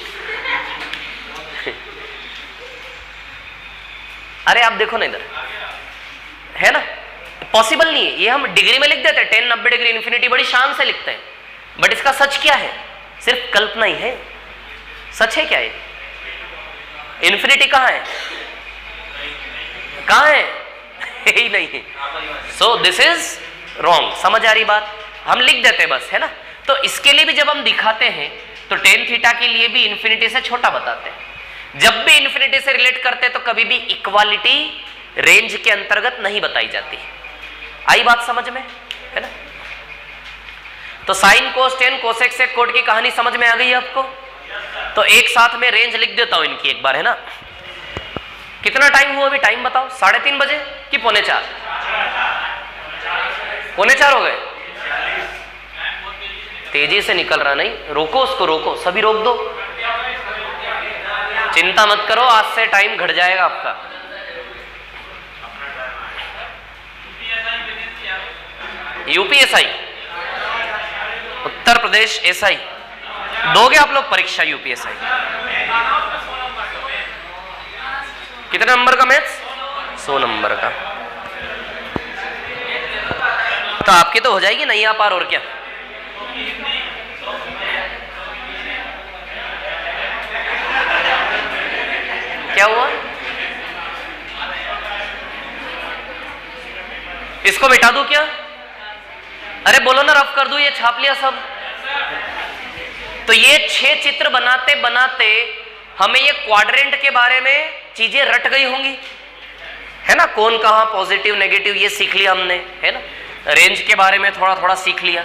S1: अरे आप देखो ना, इधर है ना, पॉसिबल नहीं है। ये हम डिग्री में लिख देते हैं, tan 90 डिग्री इंफिनिटी बड़ी शान से लिखते हैं, बट इसका सच क्या है? सिर्फ कल्पना ही है। सच है क्या ये? इंफिनिटी कहाँ है? कहाँ है? ही नहीं है। So this is wrong. समझ आ रही बात? हम लिख देते हैं बस, है ना। तो इसके लिए भी जब हम दिखाते हैं तो tan थीटा के लिए भी इंफिनिटी से छोटा बताते हैं। जब भी इंफिनिटी से रिलेट करते हैं तो कभी भी इक्वालिटी रेंज के अंतर्गत नहीं बताई जाती। आई बात समझ में, है ना। तो sine cos tan cosec sec cot की कहानी समझ में आ गई आपको? तो एक साथ में रेंज लिख देता हूं इनकी एक बार, है ना। कितना टाइम हुआ अभी? टाइम बताओ। 3:30 बजे कि 3:45? 3:45 हो गए। तेजी से निकल रहा, नहीं रोको उसको, रोको, सभी रोक दो। चिंता मत करो, आज से टाइम घट जाएगा आपका। यूपीएसआई उत्तर प्रदेश एसआई दोगे आप लोग परीक्षा यूपीएसआई? कितने नंबर का मैथ्स? 100 नंबर का। तो आपकी तो हो जाएगी नहीं आ पार, और क्या। क्या हुआ? इसको मिटा दूं क्या? अरे बोलो ना, रफ कर दूं, ये छाप लिया सब। तो ये 6 चित्र बनाते बनाते हमें ये क्वाड्रेंट के बारे में चीजें रट गई होंगी, है ना। कौन कहां पॉजिटिव नेगेटिव ये सीख लिया हमने, है ना। रेंज के बारे में थोड़ा थोड़ा सीख लिया।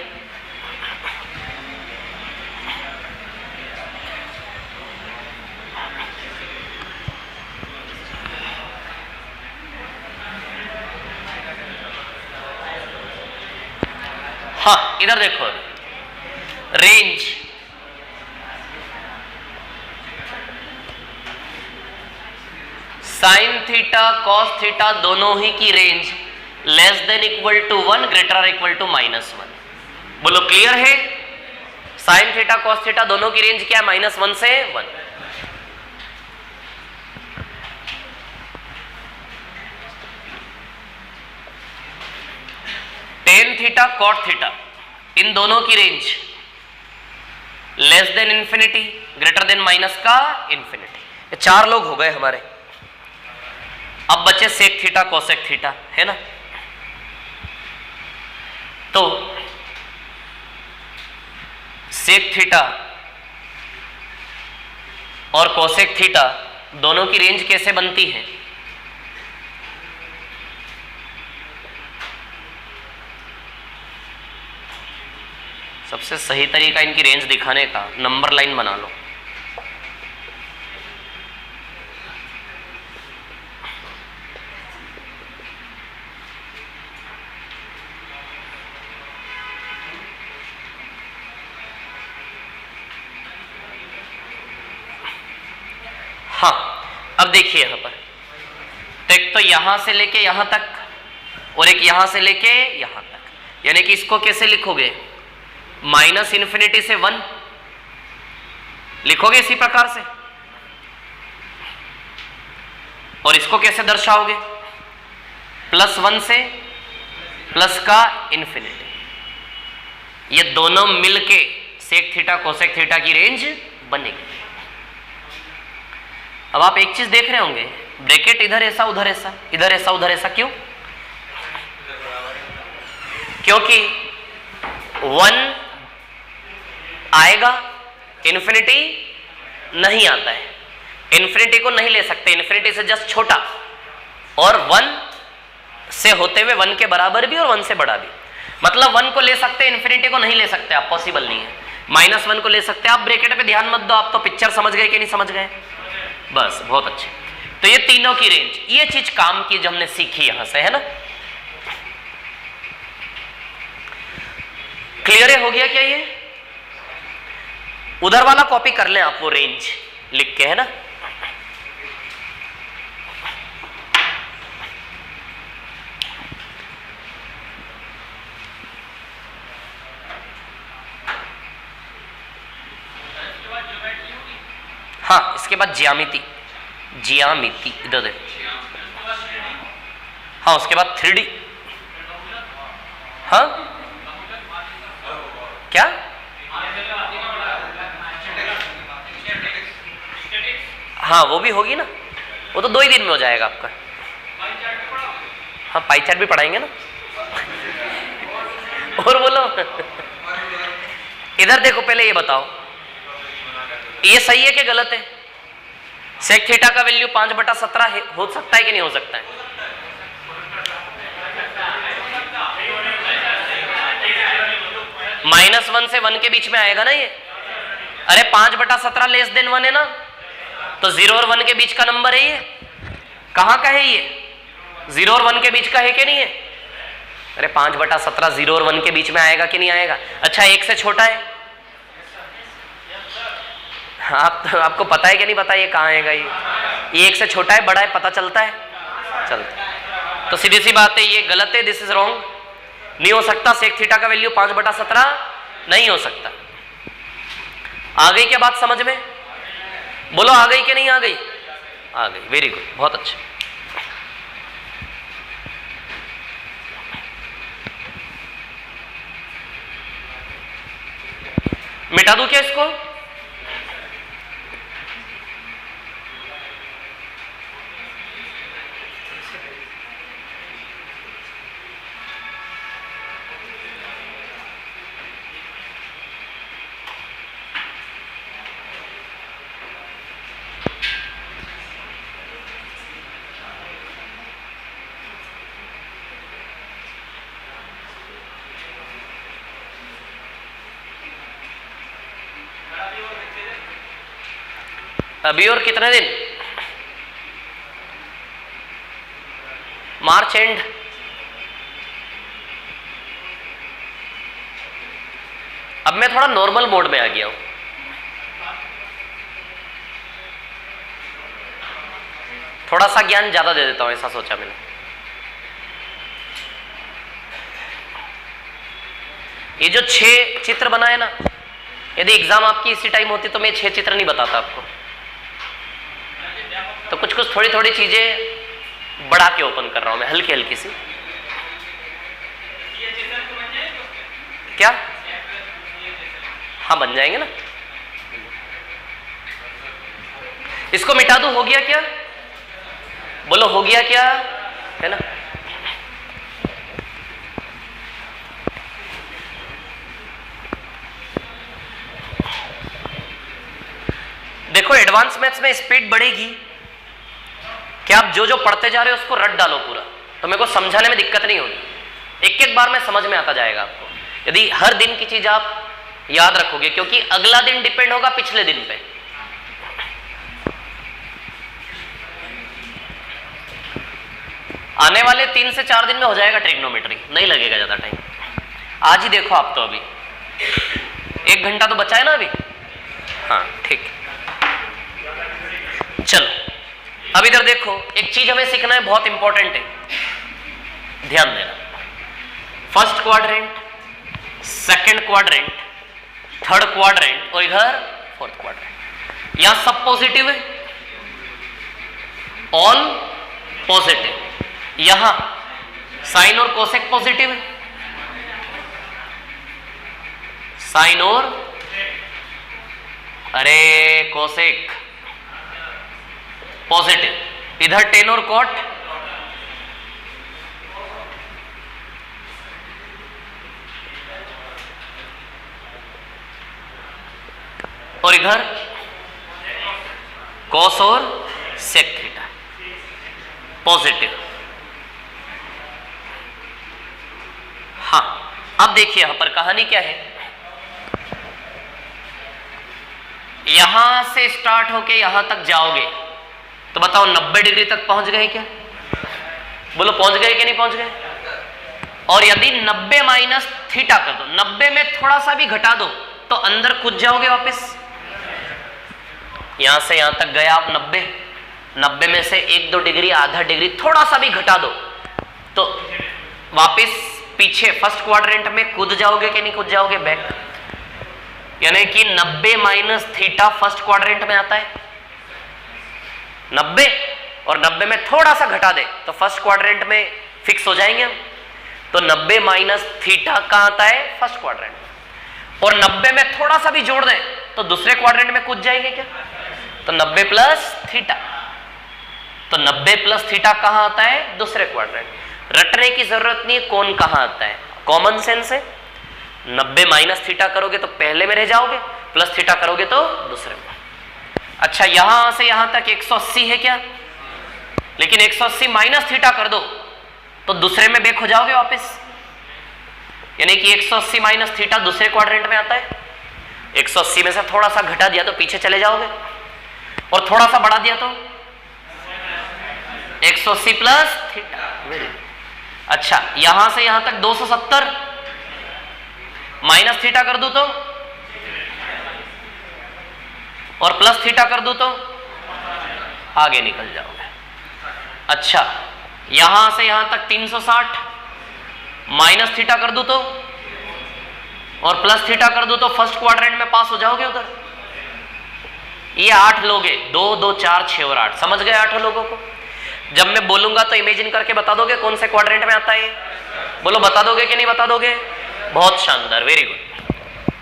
S1: हाँ, इधर देखो, range sine theta cos theta दोनों ही की range less than equal to 1 greater equal to -1। बोलो क्लियर है? साइन थीटा कॉस थीटा दोनों की रेंज क्या है? -1 से 1। Ten theta cot theta in दोनों की range less then infinity greater than minus का इंफिनिटी। ये 4 लोग हो गए हमारे। अब बचे सेक थीटा कोसेक थीटा, है ना। तो सेक थीटा और कोसेक थीटा दोनों की रेंज कैसे बनती है? सबसे सही तरीका इनकी रेंज दिखाने का, नंबर लाइन बना लो। हाँ, अब देखिए यहां पर तो एक तो यहां से लेके यहां तक और एक यहां से लेके यहां तक, यानी कि इसको कैसे लिखोगे? -∞ से 1 लिखोगे इसी प्रकार से। और इसको कैसे दर्शाओगे? +1 से प्लस का इंफिनिटी। ये दोनों मिलके सेक थीटा कोसेक थीटा की रेंज बनेगी। अब आप एक चीज देख रहे होंगे, ब्रैकेट इधर ऐसा उधर ऐसा, इधर ऐसा उधर ऐसा, क्यों? क्योंकि 1 आएगा, इन्फिनिटी नहीं आता है। इन्फिनिटी को नहीं ले सकते, इन्फिनिटी से जस्ट छोटा, और 1 से होते हुए 1 के बराबर भी और 1 से बड़ा भी। मतलब 1 को ले सकते, इन्फिनिटी को नहीं ले सकते आप, पॉसिबल नहीं है। -1 को ले सकते आप। ब्रैकेट पे ध्यान मत दो, आप तो पिक्चर समझ गए कि नहीं समझ गए? बस, बहुत अच्छे। तो ये तीनों की रेंज, ये चीज काम की जो हमने सीखी यहां से, है ना। क्लियर हो गया क्या? ये उधर वाला कॉपी कर लें आप, वो रेंज लिख के, है ना। हाँ, इसके बाद ज्यामिति, ज्यामिति इधर देखो। हाँ, उसके बाद 3D। हाँ, क्या? हाँ, वो भी होगी ना, वो तो 2 ही दिन में हो जाएगा आपका। हाँ, पाई चार्ट भी पढ़ाएंगे ना। और बोलो। इधर देखो, पहले ये बताओ, ये सही है कि गलत है? सेक थीटा का वैल्यू 5/17 हो सकता है कि नहीं हो सकता है? -1 से 1 के बीच में आएगा ना ये। अरे 5/17 लेस देन 1 है ना, तो 0 और 1 के बीच का नंबर है ये। कहां का है ये? 0 और 1 के बीच का है कि नहीं है? अरे 5/17 0 और 1 के बीच में आएगा कि नहीं आएगा? अच्छा, 1 से छोटा है? आपको पता है कि नहीं पता ये कहाँ आएगा? ये 1 से छोटा है बड़ा है, पता चलता है? चलता है। तो सीधी सी बात है, ये गलत है, दिस इज रॉन्ग। नहीं हो सकता सेक थीटा का वैल्यू 5/17 नहीं हो सकता। आ गई क्या बात समझ में? बोलो आ गई कि नहीं आ गई? आ गई, वेरी गुड, बहुत अच्छा। मिटा दूं क्या इसको? अभी और कितने दिन? मार्च एंड। अब मैं थोड़ा नॉर्मल मोड में आ गया हूं। थोड़ा सा ज्ञान ज्यादा दे देता हूं, ऐसा सोचा मैंने। ये जो 6 चित्र बनाए ना, यदि एग्जाम आपकी इसी टाइम होती तो मैं 6 चित्र नहीं बताता आपको। तो कुछ कुछ थोड़ी थोड़ी चीजें बढ़ा के ओपन कर रहा हूं मैं, हल्की हल्की सी। क्या? हाँ बन जाएंगे ना। इसको मिटा दूं, हो गया क्या? बोलो हो गया क्या? है ना। देखो एडवांस मैथ्स में स्पीड बढ़ेगी कि आप जो जो पढ़ते जा रहे हो उसको रट डालो पूरा, तो मेरे को समझाने में दिक्कत नहीं होगी। एक एक बार में समझ में आता जाएगा आपको, यदि हर दिन की चीज आप याद रखोगे, क्योंकि अगला दिन डिपेंड होगा पिछले दिन पे। आने वाले 3 से 4 दिन में हो जाएगा ट्रिग्नोमेट्री, नहीं लगेगा ज्यादा टाइम। आज ही देखो आप, तो अभी 1 घंटा तो बचा है ना अभी। हाँ ठीक, चलो अब इधर देखो, एक चीज हमें सीखना है, बहुत इंपॉर्टेंट है, ध्यान देना। First quadrant, second quadrant, third quadrant और इधर फोर्थ क्वाड्रेंट। यहां सब पॉजिटिव है, ऑल पॉजिटिव। यहां साइन और कोसेक पॉजिटिव है, साइन और अरे कोसेक पॉजिटिव। इधर टेन और कॉट, और इधर कॉस और सेक थीटा पॉजिटिव। हाँ अब देखिए यहां पर कहानी क्या है। यहां से स्टार्ट होके यहां तक जाओगे तो बताओ 90 डिग्री तक पहुंच गए क्या? बोलो पहुंच गए कि नहीं पहुंच गए? और यदि 90 माइनस थीटा कर दो, 90 में थोड़ा सा भी घटा दो तो अंदर कूद जाओगे वापस। यहां से यहां तक गया आप 90, 90 में से 1-2 डिग्री, आधा डिग्री थोड़ा सा भी घटा दो तो वापस पीछे फर्स्ट क्वाड्रेंट में कूद जाओगे कि नहीं कूद जाओगे? बैक। यानी कि 90 माइनस थीटा फर्स्ट क्वाड्रेंट में आता है 90, और 90 में थोड़ा सा घटा दे तो फर्स्ट क्वाड्रेंट में फिक्स हो जाएंगे हम। तो 90 माइनस थीटा कहां आता है? First quadrant. और 90 में थोड़ा सा भी जोड़ दें तो दूसरे क्वाड्रेंट में कूद जाएंगे क्या? तो 90 प्लस थीटा, तो 90 प्लस थीटा कहां आता है? दूसरे क्वाड्रेंट। रटने की जरूरत नहीं है कौन कहां आता है, कॉमन सेंस है। 90 माइनस थीटा करोगे तो पहले में रह जाओगे, प्लस थीटा करोगे तो दूसरे में। अच्छा यहां से यहां तक 180 है क्या? लेकिन 180 माइनस थीटा कर दो तो दूसरे में बैक हो जाओगे वापस। यानी कि 180 माइनस थीटा दूसरे क्वाड्रेंट में आता है। 180 में से थोड़ा सा घटा दिया तो पीछे चले जाओगे, और थोड़ा सा बढ़ा दिया तो 180 प्लस थीटा। अच्छा यहां से यहां तक 270 माइनस थीटा कर दूं तो, और प्लस थीटा कर दूं तो आगे निकल जाओगे। अच्छा यहां से यहां तक 360 माइनस थीटा कर दूं तो और प्लस थीटा कर दो तो फर्स्ट क्वाड्रेंट में पास हो जाओगे उधर। ये 8 लोग हैं, 2 2 4 6 और 8, समझ गए 8 लोगों को। जब मैं बोलूंगा तो इमेजिन करके बता दोगे कौन से क्वाड्रेंट में आता है, बोलो बता दोगे कि नहीं बता दोगे? बहुत शानदार, वेरी गुड।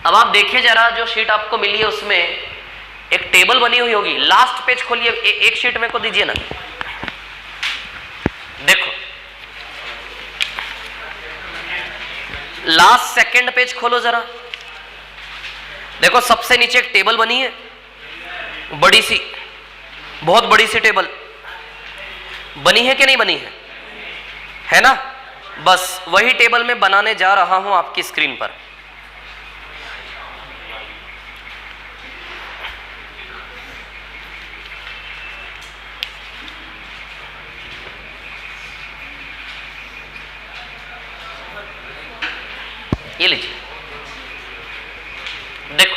S1: अब आप देखिए जरा, जो शीट आपको मिली है उसमें एक टेबल बनी हुई होगी। लास्ट पेज खोलिए, एक शीट मेरे को दीजिए ना। देखो लास्ट सेकंड पेज खोलो जरा। देखो सबसे नीचे एक टेबल बनी है, बड़ी सी, बहुत बड़ी सी टेबल बनी है कि नहीं बनी है ना? बस वही टेबल मैं बनाने जा रहा हूं आपकी स्क्रीन पर। ये लीजिए, देखो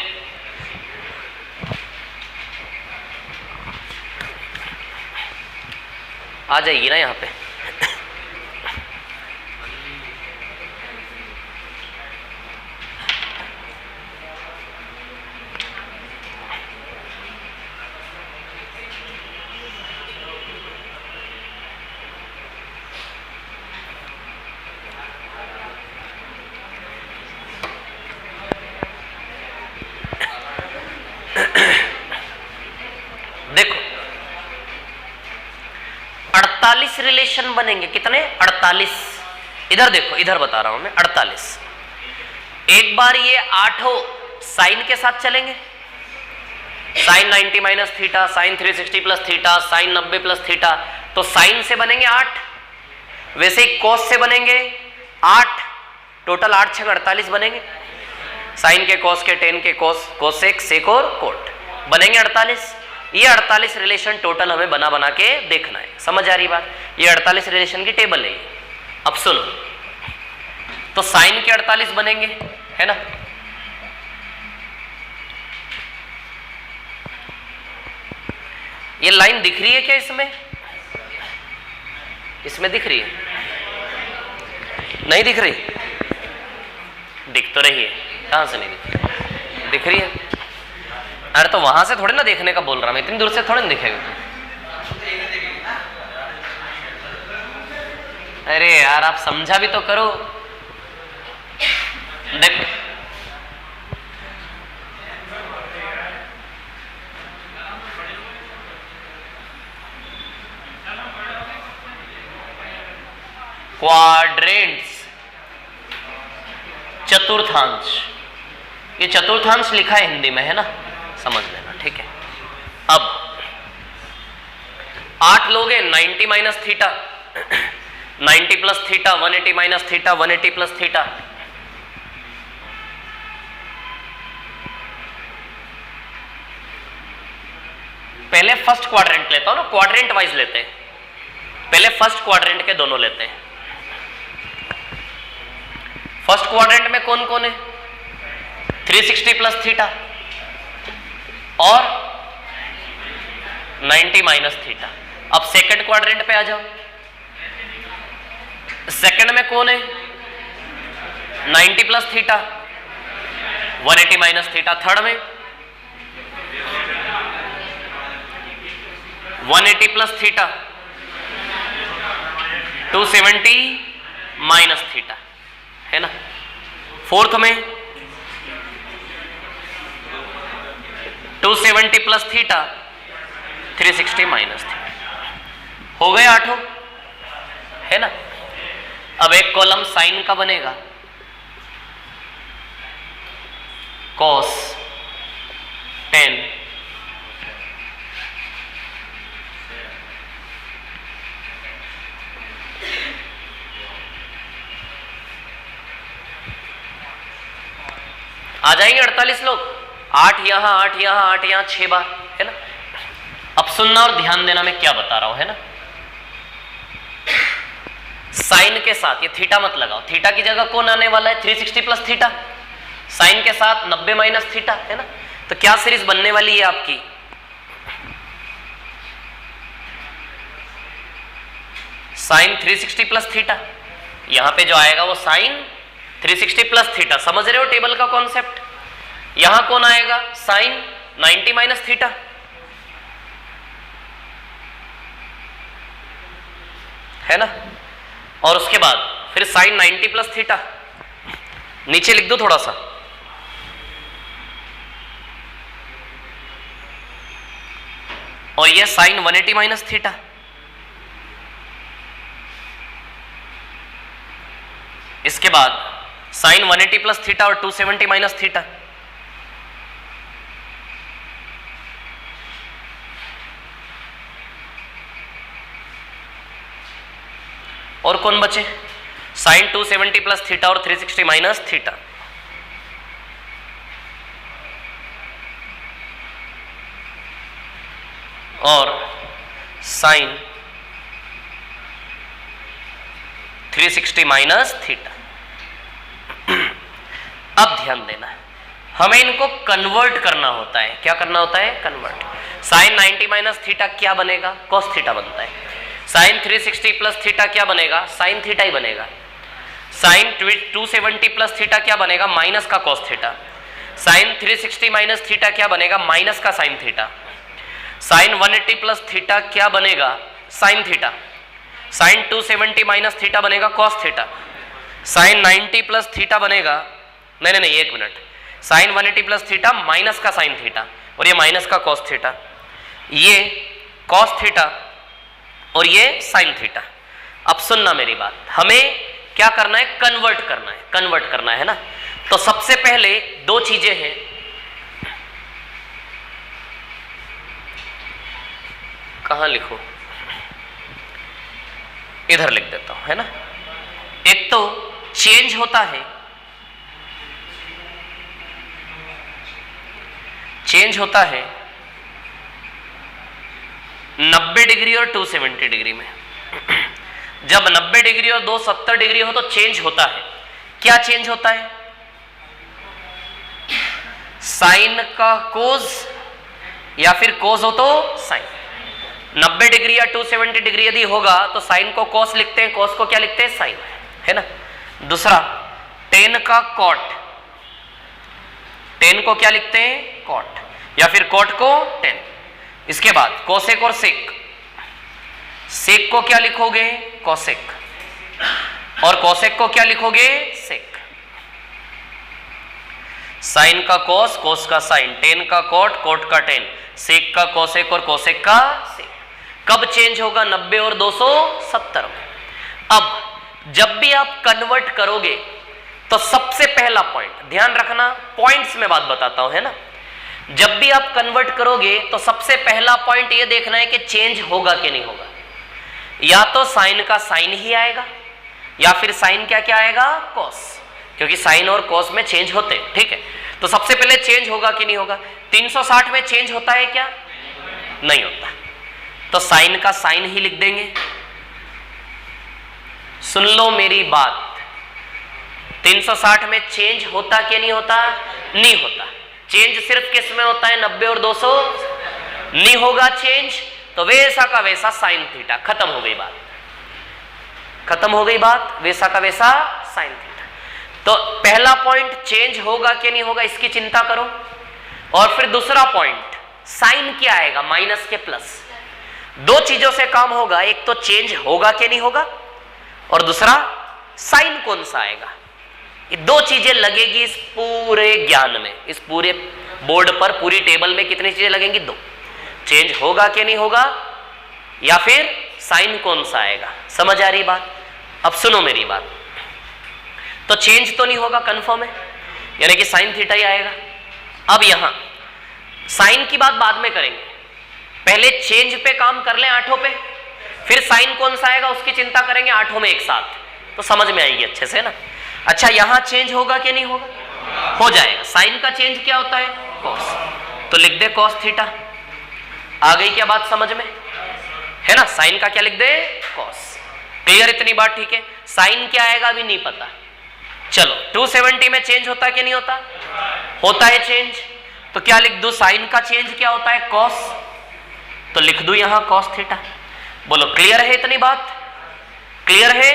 S1: आ जाइए ना यहाँ पे। देखो 48 रिलेशन बनेंगे, कितने? 48। इधर देखो, इधर बता रहा हूं मैं, 48। एक बार ये 8 साइन के साथ चलेंगे, sine 90 minus theta, sine 360 plus theta, sine 90 plus theta, तो साइन से बनेंगे 8। वैसे ही कॉस से बनेंगे 8, टोटल 8 6 48 बनेंगे। साइन के, कॉस के, टेन के, कोसेक, सेक और कोट बनेंगे 48। ये 48 रिलेशन टोटल हमें बना बना के देखना है, समझ आ रही बात? ये 48 रिलेशन की टेबल है। अब सुनो, तो साइन के 48 बनेंगे, है ना? ये लाइन दिख रही है क्या इसमें? इसमें दिख रही है? नहीं दिख रही? दिख तो रही है, कहां से नहीं दिख रही है? अरे तो वहां से थोड़े ना देखने का बोल रहा मैं, इतनी दूर से थोड़े ना दिखेगा। अरे यार आप समझा भी तो करो। देखो क्वाड्रेंट्स, चतुर्थांश, ये चतुर्थांश लिखा है हिंदी में, है ना? समझ लेना, ठीक है। अब 8 लोग हैं, 90 minus theta, 90 plus theta, 180 minus theta, 180 plus theta. पहले फर्स्ट क्वाड्रेंट लेता हूं ना, क्वाड्रेंट वाइज लेते हैं। पहले फर्स्ट क्वाड्रेंट के दोनों लेते हैं। फर्स्ट क्वाड्रेंट में कौन कौन है? 360 प्लस थीटा और 90 माइनस थीटा। अब सेकंड क्वाड्रेंट पे आ जाओ। सेकंड में कौन है? 90 plus theta, 180 minus theta. Third में 180 प्लस थीटा, 270 माइनस थीटा, है ना? फोर्थ में 270 प्लस थीटा, 360 माइनस थीटा। हो गए 8, है ना? अब एक कॉलम साइन का बनेगा, कॉस, टेन, आ जाएंगे 48 लोग। 8 यहां, 8 यहां, 8 यहां, 6 बार, है ना? अब सुनना और ध्यान देना मैं क्या बता रहा हूं, है ना? साइन के साथ ये थीटा मत लगाओ, थीटा की जगह कौन आने वाला है? 360 प्लस थीटा। साइन के साथ 90 माइनस थीटा, है ना? तो क्या सीरीज बनने वाली है आपकी? Sine 360 plus theta. यहां पे जो आएगा वो साइन 360 प्लस थीटा, समझ रहे हो टेबल का कॉन्सेप्ट। यहां कौन आएगा, साइन 90 माइनस थीटा, है ना। और उसके बाद फिर साइन 90 प्लस थीटा, नीचे लिख दो थोड़ा सा, और ये साइन 180 माइनस थीटा, इसके बाद साइन 180 प्लस थीटा और 270 माइनस थीटा, और कौन बचे, साइन 270 प्लस थीटा और 360 माइनस थीटा। और साइन 360 माइनस थीटा। अब ध्यान देना, हमें इनको कन्वर्ट करना होता है। क्या करना होता है, कन्वर्ट। साइन 90 माइनस थीटा क्या बनेगा, कॉस थीटा बनता है। साइन 360 प्लस थीटा क्या बनेगा, साइन थीटा ही बनेगा। साइन 270 प्लस थीटा क्या बनेगा, माइनस का cos theta. Sine 360 minus theta क्या बनेगा, माइनस का sine theta. Sine 180 plus theta क्या बनेगा, sine theta. Sine 270 minus theta बनेगा cos theta. Sine 90 plus theta बनेगा, नहीं एक minute, sine 180 plus theta minus का साइन थीटा, और ये माइनस का कॉस थीटा, ये कॉस थीटा और ये साइन थीटा। अब सुनना मेरी बात, हमें क्या करना है, कन्वर्ट करना है, कन्वर्ट करना है ना। तो सबसे पहले दो चीजें हैं, कहां लिखो, इधर लिख देता हूं, है ना। एक तो चेंज होता है, चेंज होता है 90 डिग्री और 270 डिग्री में। जब 90 डिग्री और 270 डिग्री हो तो चेंज होता है। क्या चेंज होता है, साइन का कोस या फिर कोस हो तो साइन। 90 डिग्री या 270 डिग्री यदि होगा तो साइन को कोस लिखते हैं, कोस को क्या लिखते हैं, साइन, है ना। दूसरा टेन का कॉट, टेन को क्या लिखते हैं, कॉट, या फिर कॉट को टेन। इसके बाद कोसेक और सेक, सेक को क्या लिखोगे, कोसेक, और कोसेक को क्या लिखोगे, सेक। साइन का कोस, कोस का साइन, टेन का कॉट, कॉट का टेन, सेक का कोसेक और कोसेक का सेक। कब चेंज होगा, 90 और 270 में। अब जब भी आप कन्वर्ट करोगे तो सबसे पहला पॉइंट ध्यान रखना, पॉइंट्स में बात बताता हूं, है ना। जब भी आप कन्वर्ट करोगे तो सबसे पहला पॉइंट ये देखना है कि चेंज होगा कि नहीं होगा। या तो साइन का साइन ही आएगा, या फिर साइन क्या क्या आएगा, कॉस, क्योंकि साइन और कॉस में चेंज होते हैं, ठीक है। तो सबसे पहले चेंज होगा कि नहीं होगा। 360 में चेंज होता है क्या, नहीं होता, तो साइन का साइन ही लिख देंगे। सुन लो मेरी बात, 360 में चेंज होता कि नहीं होता, नहीं होता। चेंज सिर्फ किस में होता है, 90 और 200 नहीं होगा चेंज, तो वैसा का वैसा साइन थीटा, खत्म हो गई बात, खत्म हो गई बात, वैसा का वैसा साइन थीटा। तो पहला पॉइंट चेंज होगा कि नहीं होगा इसकी चिंता करो, और फिर दूसरा पॉइंट साइन क्या आएगा, माइनस के प्लस। दो चीजों से काम होगा, एक तो चेंज होगा कि नहीं होगा, और दूसरा साइन कौन सा आएगा। ये दो चीजें लगेगी इस पूरे ज्ञान में, इस पूरे बोर्ड पर, पूरी टेबल में कितनी चीजें लगेंगी, दो। चेंज होगा कि नहीं होगा, या फिर साइन कौन सा आएगा। समझ आ रही बात। अब सुनो मेरी बात, तो चेंज तो नहीं होगा, कंफर्म है, यानी कि साइन थीटा ही आएगा। अब यहां साइन की बात बाद में करेंगे, पहले चेंज पे काम कर लें, आठों पे, फिर साइन कौन सा आएगा उसकी चिंता करेंगे आठों में एक साथ, तो समझ में आएगी अच्छे से ना। अच्छा, यहां चेंज होगा कि नहीं होगा, हो जाएगा। साइन का चेंज क्या होता है, कॉस, तो लिख दे कॉस थीटा। आ गई क्या बात समझ में, है ना। साइन का क्या लिख दे, कॉस। क्लियर इतनी बात, ठीक है। साइन क्या आएगा अभी नहीं पता, चलो 270 में चेंज होता है कि नहीं होता, होता है चेंज, तो क्या लिख दूं, साइन का चेंज क्या होता है, कॉस, तो लिख दूं यहां कॉस थीटा। बोलो क्लियर है इतनी बात, क्लियर है,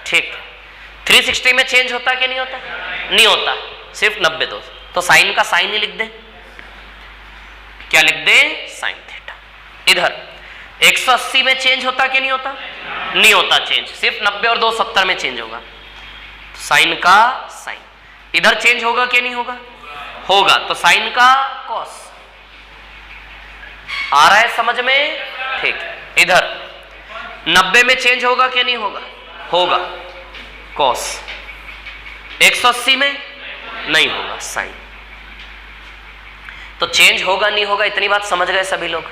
S1: ठीक। 360 में चेंज होता कि नहीं होता? नहीं होता, सिर्फ 90 तो साइन का साइन ही लिख दे। क्या लिख दे? Sine theta. इधर 180 में चेंज होता कि नहीं होता? नहीं होता चेंज, सिर्फ 90 और 2 70 में चेंज होगा, साइन का साइन। इधर चेंज होगा कि नहीं होगा? होगा, तो साइन का कॉस। आ रहा है समझ में? ठीक। इधर 90 में चेंज होगा कि नहीं होगा? होगा, कॉस। 180 में नहीं होगा, साइन। तो चेंज होगा नहीं होगा, इतनी बात समझ गए सभी लोग?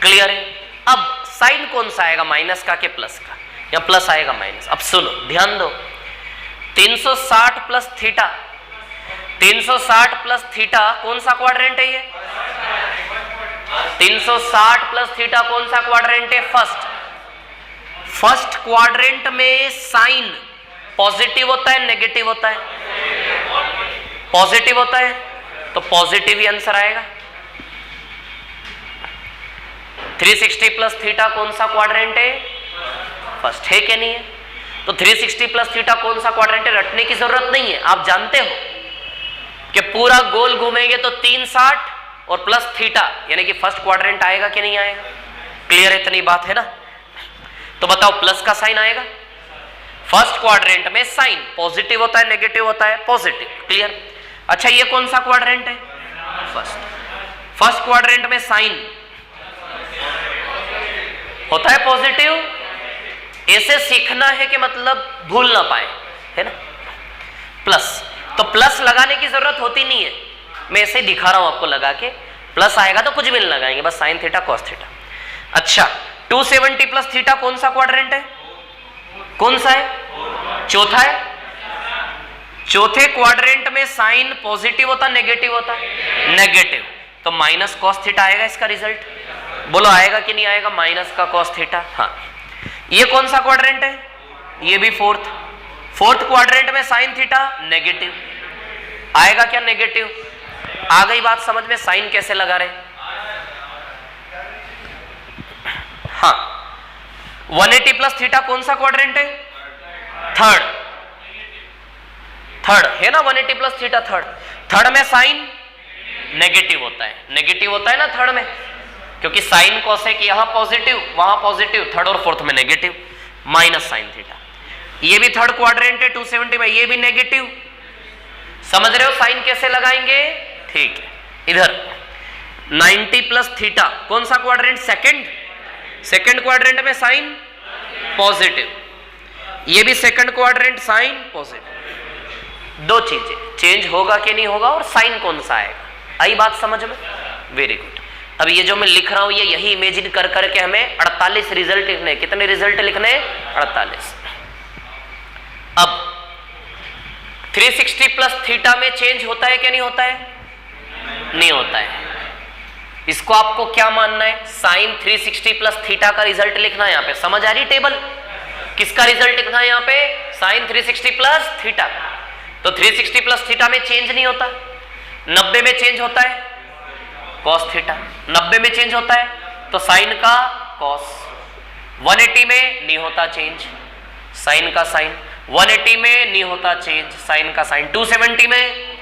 S1: क्लियर है? अब साइन कौन सा आएगा, माइनस का कि प्लस का? या प्लस आएगा माइनस? अब सुनो, ध्यान दो, 360 प्लस थीटा, 360 प्लस थीटा कौन सा क्वाड्रेंट है? ये 360 प्लस थीटा कौन सा क्वाड्रेंट है? फर्स्ट। फर्स्ट क्वाड्रेंट में साइन पॉजिटिव होता है नेगेटिव होता है? पॉजिटिव होता है, तो पॉजिटिव ही आंसर आएगा। 360 प्लस थीटा कौन सा क्वाड्रेंट है? फर्स्ट है कि नहीं है? तो 360 प्लस थीटा कौन सा क्वाड्रेंट है, रटने की जरूरत नहीं है, आप जानते हो कि पूरा गोल घूमेंगे तो 360 और प्लस थीटा यानी कि फर्स्ट क्वाड्रेंट आएगा कि नहीं आएगा? क्लियर है? इतनी बात है ना? तो बताओ, प्लस का साइन आएगा। फर्स्ट क्वाड्रेंट में साइन पॉजिटिव होता है नेगेटिव होता है? पॉजिटिव। क्लियर? अच्छा, ये कौन सा क्वाड्रेंट है? फर्स्ट। फर्स्ट क्वाड्रेंट में साइन होता है पॉजिटिव। ऐसे सीखना है कि मतलब भूल ना पाए, है ना? प्लस, तो प्लस लगाने की जरूरत होती नहीं है, मैं ऐसे ही दिखा रहा हूं आपको लगा के। प्लस आएगा तो कुछ भी नहीं लगाएंगे, बस साइन थीटा कॉस थीटा। अच्छा, 270 प्लस थीटा कौन सा क्वाड्रेंट है? कौन सा है? चौथा है। चौथे क्वाड्रेंट में साइन पॉजिटिव होता नेगेटिव होता? नेगेटिव, तो माइनस कॉस थीटा आएगा इसका रिजल्ट। बोलो आएगा कि नहीं आएगा? माइनस का कॉस थीटा। हाँ, ये कौन सा क्वाड्रेंट है? ये भी फोर्थ। फोर्थ क्वाड्रेंट में साइन थीटा नेगेटिव आएगा क्या? नेगेटिव। आ गई बात समझ में? साइन कैसे लगा रहे? हाँ, 180 प्लस थीटा कौन सा क्वाड्रेंट है? थर्ड। थर्ड है ना, 180 प्लस थीटा थर्ड। थर्ड में साइन नेगेटिव होता है, नेगेटिव होता है ना थर्ड में, क्योंकि साइन कोसेक यहां पॉजिटिव वहां पॉजिटिव, थर्ड और फोर्थ में नेगेटिव, माइनस साइन थीटा। ये भी थर्ड क्वाड्रेंट है 270 में, ये भी नेगेटिव। समझ रहे हो साइन कैसे लगाएंगे? ठीक है। इधर 90 प्लस थीटा कौन सा क्वाड्रेंट? सेकंड। सेकंड क्वाड्रेंट में साइन पॉजिटिव, ये भी सेकंड क्वाड्रेंट साइन पॉजिटिव। दो चीजें, चेंज होगा कि नहीं होगा और साइन कौन सा आएगा। आई बात समझ में? Very good. अब ये जो मैं लिख रहा हूं ये यही इमेजिन कर करके हमें 48 रिजल्ट लिखने। कितने रिजल्ट लिखने? 48। अब 360 प्लस थीटा में चेंज होता है कि नहीं होता है? नहीं होता है। इसको आपको क्या मानना है? साइन 360 प्लस थीटा का रिजल्ट लिखना है। यहां पे समझ आ रही टेबल? किसका रिजल्ट लिखना है यहां पे? Sine 360 plus theta. तो 360 प्लस थीटा में चेंज नहीं होता, 90 में चेंज होता है कॉस थीटा। 90 में चेंज होता है तो साइन का कॉस। 180 में नहीं होता चेंज, साइन का साइन। 180 में नहीं होता चेंज, साइन का साइन। 270 में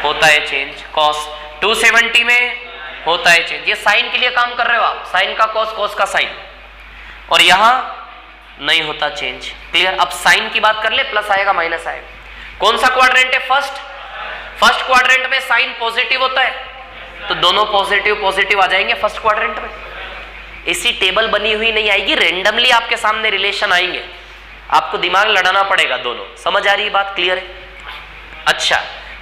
S1: होता है चेंज, कॉस। 270 में होता है चेंज। ये साइन के लिए काम कर रहे हो आप, साइन का कॉस, कॉस का साइन। और यहां नहीं होता चेंज। क्लियर? अब साइन की बात कर ले, प्लस आएगा माइनस आएगा। कौन सा क्वाड्रेंट है? फर्स्ट। फर्स्ट क्वाड्रेंट में साइन पॉजिटिव होता है तो दोनों पॉजिटिव पॉजिटिव आ जाएंगे फर्स्ट क्वाड्रेंट में। ऐसी टेबल बनी हुई नहीं आएगी, रेंडमली आपके सामने रिलेशन आएंगे, आपको दिमाग लड़ाना पड़ेगा दोनों। समझ आ रही बात? क्लियर है? अच्छा,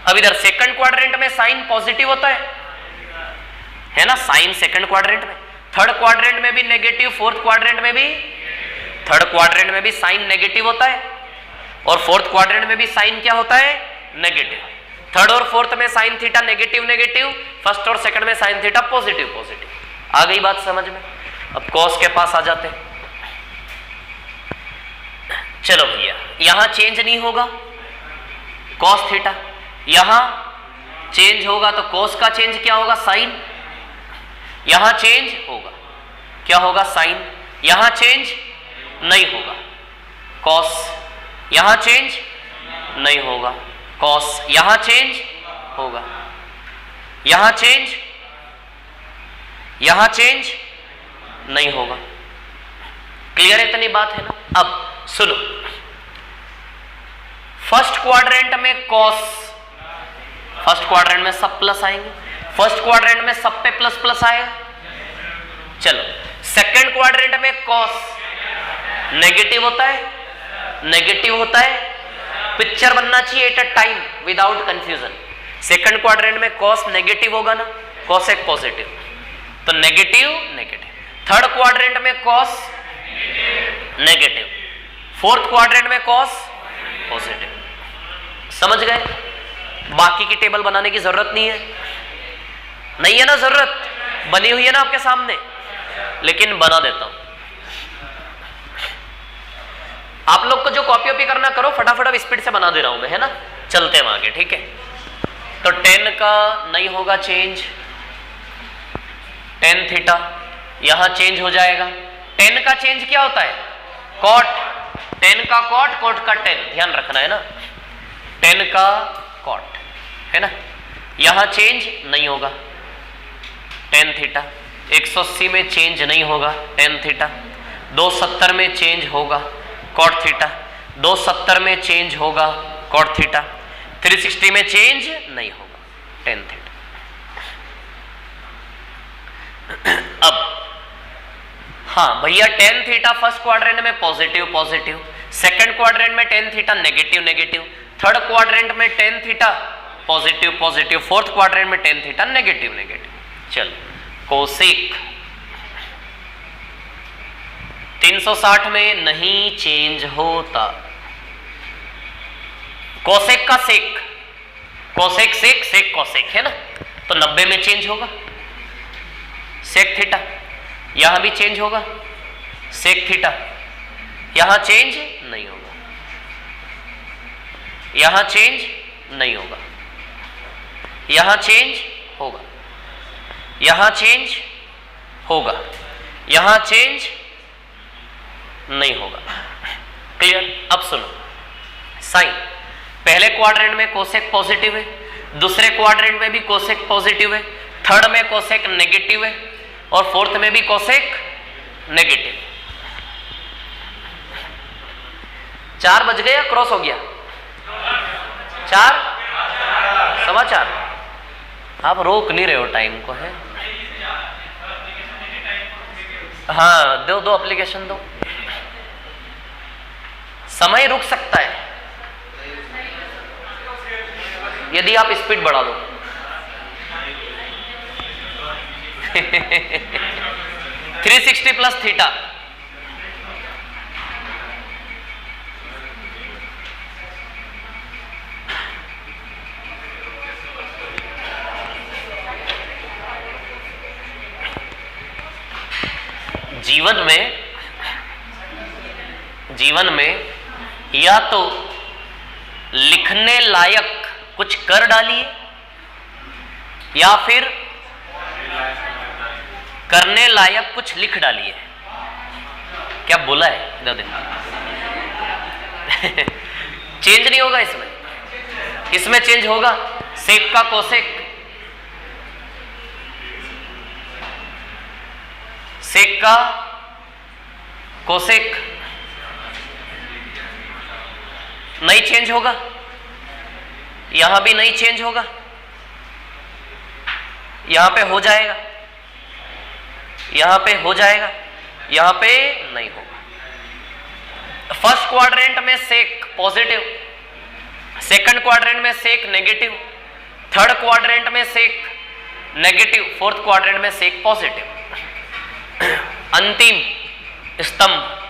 S1: अब इधर सेकंड क्वाड्रेंट में साइन पॉजिटिव होता है ना, साइन सेकंड क्वाड्रेंट में। थर्ड क्वाड्रेंट में भी नेगेटिव, फोर्थ क्वाड्रेंट में भी, थर्ड क्वाड्रेंट में भी साइन नेगेटिव होता है और फोर्थ क्वाड्रेंट में भी साइन क्या होता है? नेगेटिव। थर्ड और फोर्थ में sine theta negative negative, first और सेकंड में साइन थीटा पॉजिटिव पॉजिटिव। आ गई बात समझ में? अब कॉस के पास आ जाते हैं। चलो भैया, यहां चेंज नहीं होगा कॉस थीटा, यहां चेंज होगा तो कॉस का चेंज क्या होगा? साइन। यहां चेंज होगा, क्या होगा? साइन। यहां चेंज नहीं होगा, कॉस। यहां चेंज नहीं होगा, कॉस यहां चेंज होगा, यहां चेंज, यहां चेंज नहीं होगा। क्लियर है, इतनी बात है ना। अब सुनो, फर्स्ट क्वाड्रेंट में कॉस, फर्स्ट क्वाड्रेंट में सब प्लस आएंगे, फर्स्ट क्वाड्रेंट में सब पे प्लस प्लस आएगा। चलो सेकंड क्वाड्रेंट में कॉस नेगेटिव होता है, नेगेटिव होता है, पिक्चर बनना चाहिए at a time without confusion. Second quadrant में कॉस नेगेटिव होगा ना, कॉस एक पॉजिटिव, तो नेगेटिव नेगेटिव। थर्ड क्वाड्रेंट में कॉस नेगेटिव, फोर्थ क्वाड्रेंट में कॉस पॉजिटिव। समझ गए? बाकी की टेबल बनाने की जरूरत नहीं है, नहीं है ना जरूरत, बनी हुई है ना आपके सामने, लेकिन बना देता हूं। आप लोग को जो कॉपी वॉपी करना करो, फटाफट अब स्पीड से बना दे रहा हूं मैं, है ना। चलते हैं आगे, ठीक है। तो 10 का नहीं होगा चेंज, tan थीटा यहां चेंज हो जाएगा। 10 का चेंज क्या होता है? कॉट, 10 का कॉट, कॉट का 10, ध्यान रखना है ना, 10 का कॉट, है ना। यहां चेंज नहीं होगा, tan थीटा 180 में चेंज नहीं होगा, tan थीटा 270 में चेंज होगा, कॉट थीटा 270 में चेंज होगा, कॉट थीटा 360 में चेंज नहीं होगा, tan थीटा। अब हाँ भैया, tan थीटा फर्स्ट क्वाड्रेंट में पॉजिटिव पॉजिटिव, सेकंड क्वाड्रेंट में tan theta negative negative, third quadrant में tan theta positive positive, fourth quadrant में tan थीटा नेगेटिव नेगेटिव। चल कोसेक 360 में नहीं चेंज होता, कोसेक का सेक, कोसेक सेक, सेक कोसेक, है ना, तो 90 में चेंज होगा, सेक थीटा यहां भी चेंज होगा, सेक थीटा यहां चेंज नहीं होगा, यहां चेंज नहीं होगा, यहां चेंज होगा, यहां चेंज होगा, यहां चेंज नहीं होगा। क्लियर? अब सुनो, साइन पहले क्वाड्रेंट में कोसेक पॉजिटिव है, दूसरे क्वाड्रेंट में भी कोसेक पॉजिटिव है, थर्ड में कोसेक नेगेटिव है, और फोर्थ में भी कोसेक नेगेटिव। 4 बज गए या क्रॉस हो गया? 4 सवा 4। आप रोक नहीं रहे हो टाइम को, है? हाँ दो दो एप्लीकेशन दो, समय रुक सकता है यदि आप स्पीड बढ़ा दो। 360 प्लस थीटा जीवन में या तो लिखने लायक कुछ कर डालिए या फिर करने लायक कुछ लिख डालिए। क्या बोला है? इधर देखो। चेंज नहीं होगा इसमें, इसमें चेंज होगा। सेक का कोसेक, सेक का कोसेक नहीं चेंज होगा, यहां भी नहीं चेंज होगा, यहां पे हो जाएगा, यहां पे हो जाएगा, यहां पे नहीं होगा। फर्स्ट क्वाड्रेंट में सेक पॉजिटिव, सेकंड क्वाड्रेंट में सेक नेगेटिव, थर्ड क्वाड्रेंट में सेक नेगेटिव, फोर्थ क्वाड्रेंट में सेक पॉजिटिव। अंतिम स्तंभ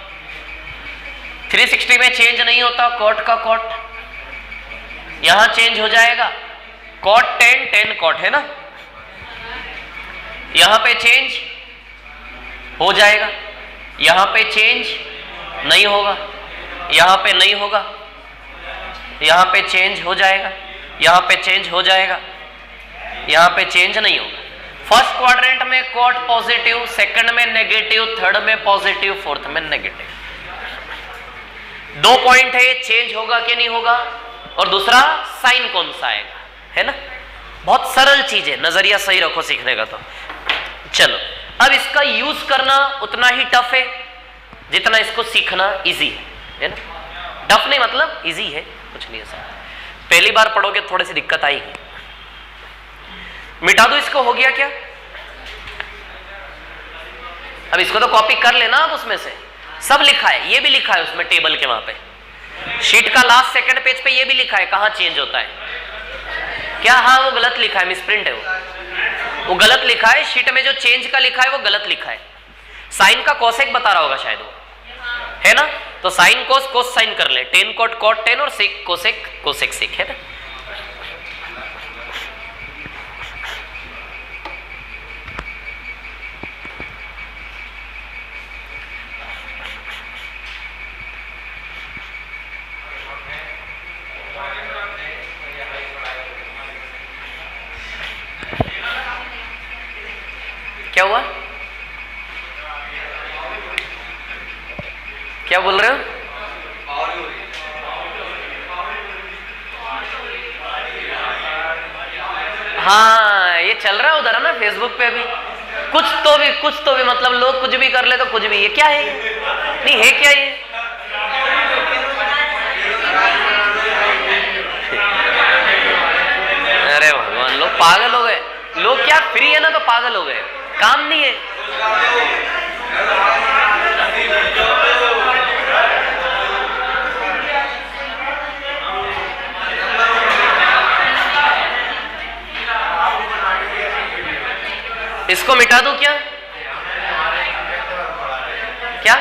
S1: 360 में चेंज नहीं होता, कॉट का कॉट यहां चेंज हो जाएगा, कॉट 10 10 कॉट है ना, यहां पे चेंज हो जाएगा, यहां पे चेंज नहीं होगा, यहां पे नहीं होगा, यहां पे चेंज हो जाएगा, यहां पे चेंज हो जाएगा, यहां पे चेंज नहीं होगा। फर्स्ट क्वाड्रेंट में कॉट पॉजिटिव, सेकंड में नेगेटिव, थर्ड में पॉजिटिव, फोर्थ में नेगेटिव। 2 पॉइंट है, चेंज होगा कि नहीं होगा? और दूसरा साइन कौन सा आएगा, है ना। बहुत सरल चीज है, नजरिया सही रखो सीखने का। तो चलो अब इसका यूज करना उतना ही टफ है जितना इसको सीखना इजी है ना। टफ नहीं मतलब इजी है, कुछ नहीं ऐसा। पहली बार पढ़ोगे थोड़ी सी दिक्कत आएगी। मिटा दो इसको, हो गया क्या। अब इसको तो कॉपी कर लेना आप, उसमें से सब लिखा है, ये भी लिखा है उसमें टेबल के वहां पे, शीट का लास्ट सेकंड पेज पे ये भी लिखा है कहां चेंज होता है क्या। हाँ वो गलत लिखा है, मिसप्रिंट है वो गलत लिखा है। शीट में जो चेंज का लिखा है वो गलत लिखा है। साइन का कोसेक बता रहा होगा शायद वो, है ना। तो साइन कोस कोस साइन कर ले, टेन कोट कोट टेन और सेक कोसेक कोसेक सेक, है ना। क्या हुआ, क्या बोल रहे हो। हाँ ये चल रहा है उधर, है ना, फेसबुक पे भी। कुछ तो भी मतलब लोग कुछ भी कर ले तो कुछ भी। ये क्या है, नहीं है क्या ये। अरे भगवान, लोग पागल हो गए। लोग क्या फ्री है ना तो पागल हो गए, काम नहीं है। इसको मिटा दूं क्या, क्या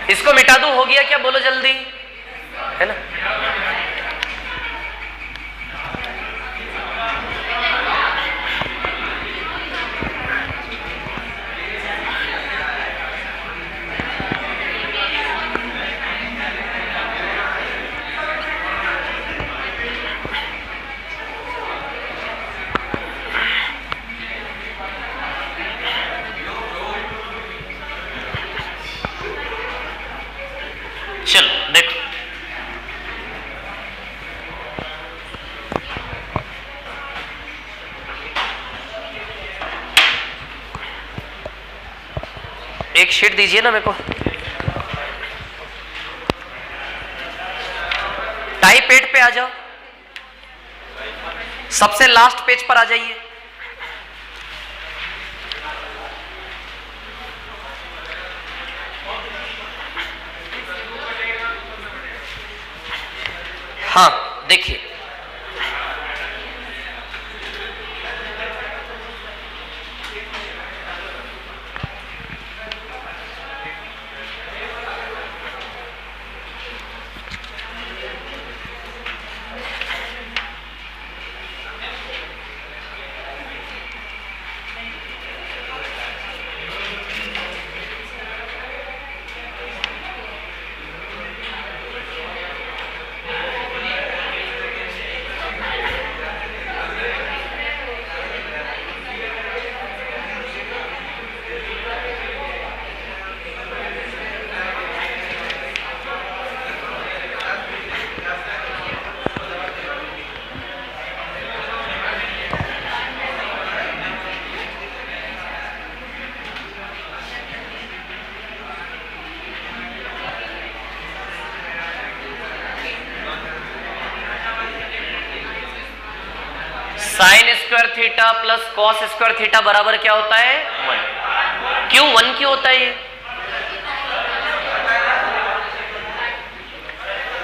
S1: इसको मिटा दूं, हो गया क्या, बोलो जल्दी, है ना। चलो देखो, एक शीट दीजिए ना मेरे को। टाइप 8 पे आ जाओ, सबसे लास्ट पेज पर आ जाइए। हाँ देखिए, sign square theta plus cos square theta बराबर क्या होता है, 1। क्यों 1 क्यों होता है ये।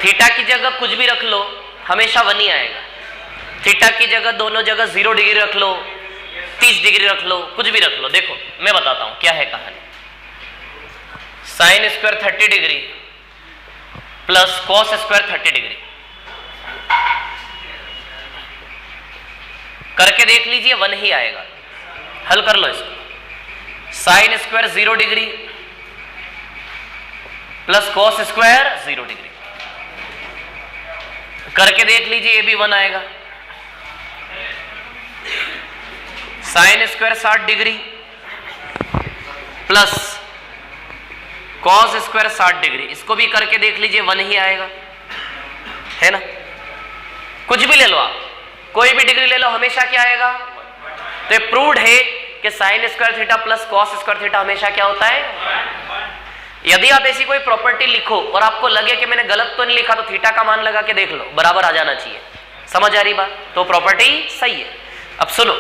S1: थीटा की जगह कुछ भी रख लो हमेशा 1 ही आएगा। थीटा की जगह दोनों जगह 0 डिग्री रख लो, 30 डिग्री रख लो, कुछ भी रख लो। देखो मैं बताता हूं क्या है कहानी। Sine square 30 degree plus cos square 30 degree करके देख लीजिए 1 ही आएगा। हल कर लो इसको। Sine square 0 degree plus cos square 0 degree करके देख लीजिए, ये भी 1 आएगा। Sine square 60 degree plus cos square 60 degree, इसको भी करके देख लीजिए 1 ही आएगा, है ना। कुछ भी ले लो आप, कोई भी डिग्री ले लो, हमेशा क्या आएगा। तो ये प्रूव्ड है कि sign square theta plus cos square theta हमेशा क्या होता है। यदि आप ऐसी कोई प्रॉपर्टी लिखो और आपको लगे कि मैंने गलत तो नहीं लिखा, तो थीटा का मान लगा के देख लो, बराबर आ जाना चाहिए। समझ आ रही बात, तो प्रॉपर्टी सही है। अब सुनो,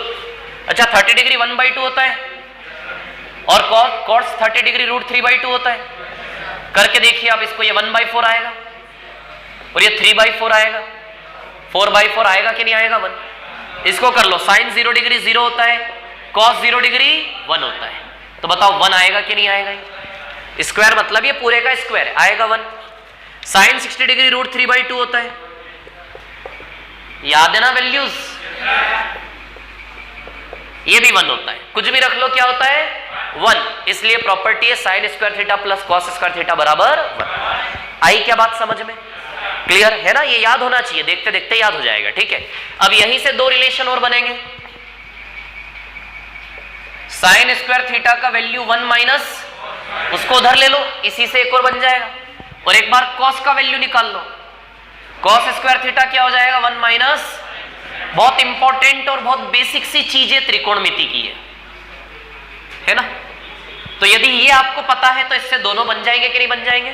S1: अच्छा 30 डिग्री 1/2 होता है और cos 30 डिग्री √3/2 होता है। करके देखिए आप इसको, ये 1/4 आएगा और ये 3/4 आएगा, 4/4 आएगा कि नहीं आएगा 1। इसको कर लो, साइन 0 डिग्री 0 होता है, cos 0 डिग्री 1 होता है, तो बताओ 1 आएगा कि नहीं आएगा। स्क्वायर मतलब ये पूरे का स्क्वायर आएगा 1। साइन 60 डिग्री √3/2 होता है, याद है ना वैल्यूज, ये भी 1 होता है। कुछ भी रख लो, क्या होता है 1। इसलिए प्रॉपर्टी है sign square theta plus cos square theta बराबर 1। आई क्या बात समझ में, क्लियर है ना। ये याद होना चाहिए, देखते देखते याद हो जाएगा, ठीक है। अब यहीं से दो रिलेशन और बनेंगे। साइन स्क्वायर थीटा का वैल्यू 1 माइनस, उसको उधर ले लो, इसी से एक और बन जाएगा। और एक बार कॉस का वैल्यू निकाल लो, कॉस स्क्वायर थीटा क्या हो जाएगा 1 माइनस, बहुत इंपॉर्टेंट और बहुत बेसिक सी चीजें त्रिकोणमिति की है ना। तो यदि ये आपको पता है तो इससे दोनों बन जाएंगे कि नहीं बन जाएंगे,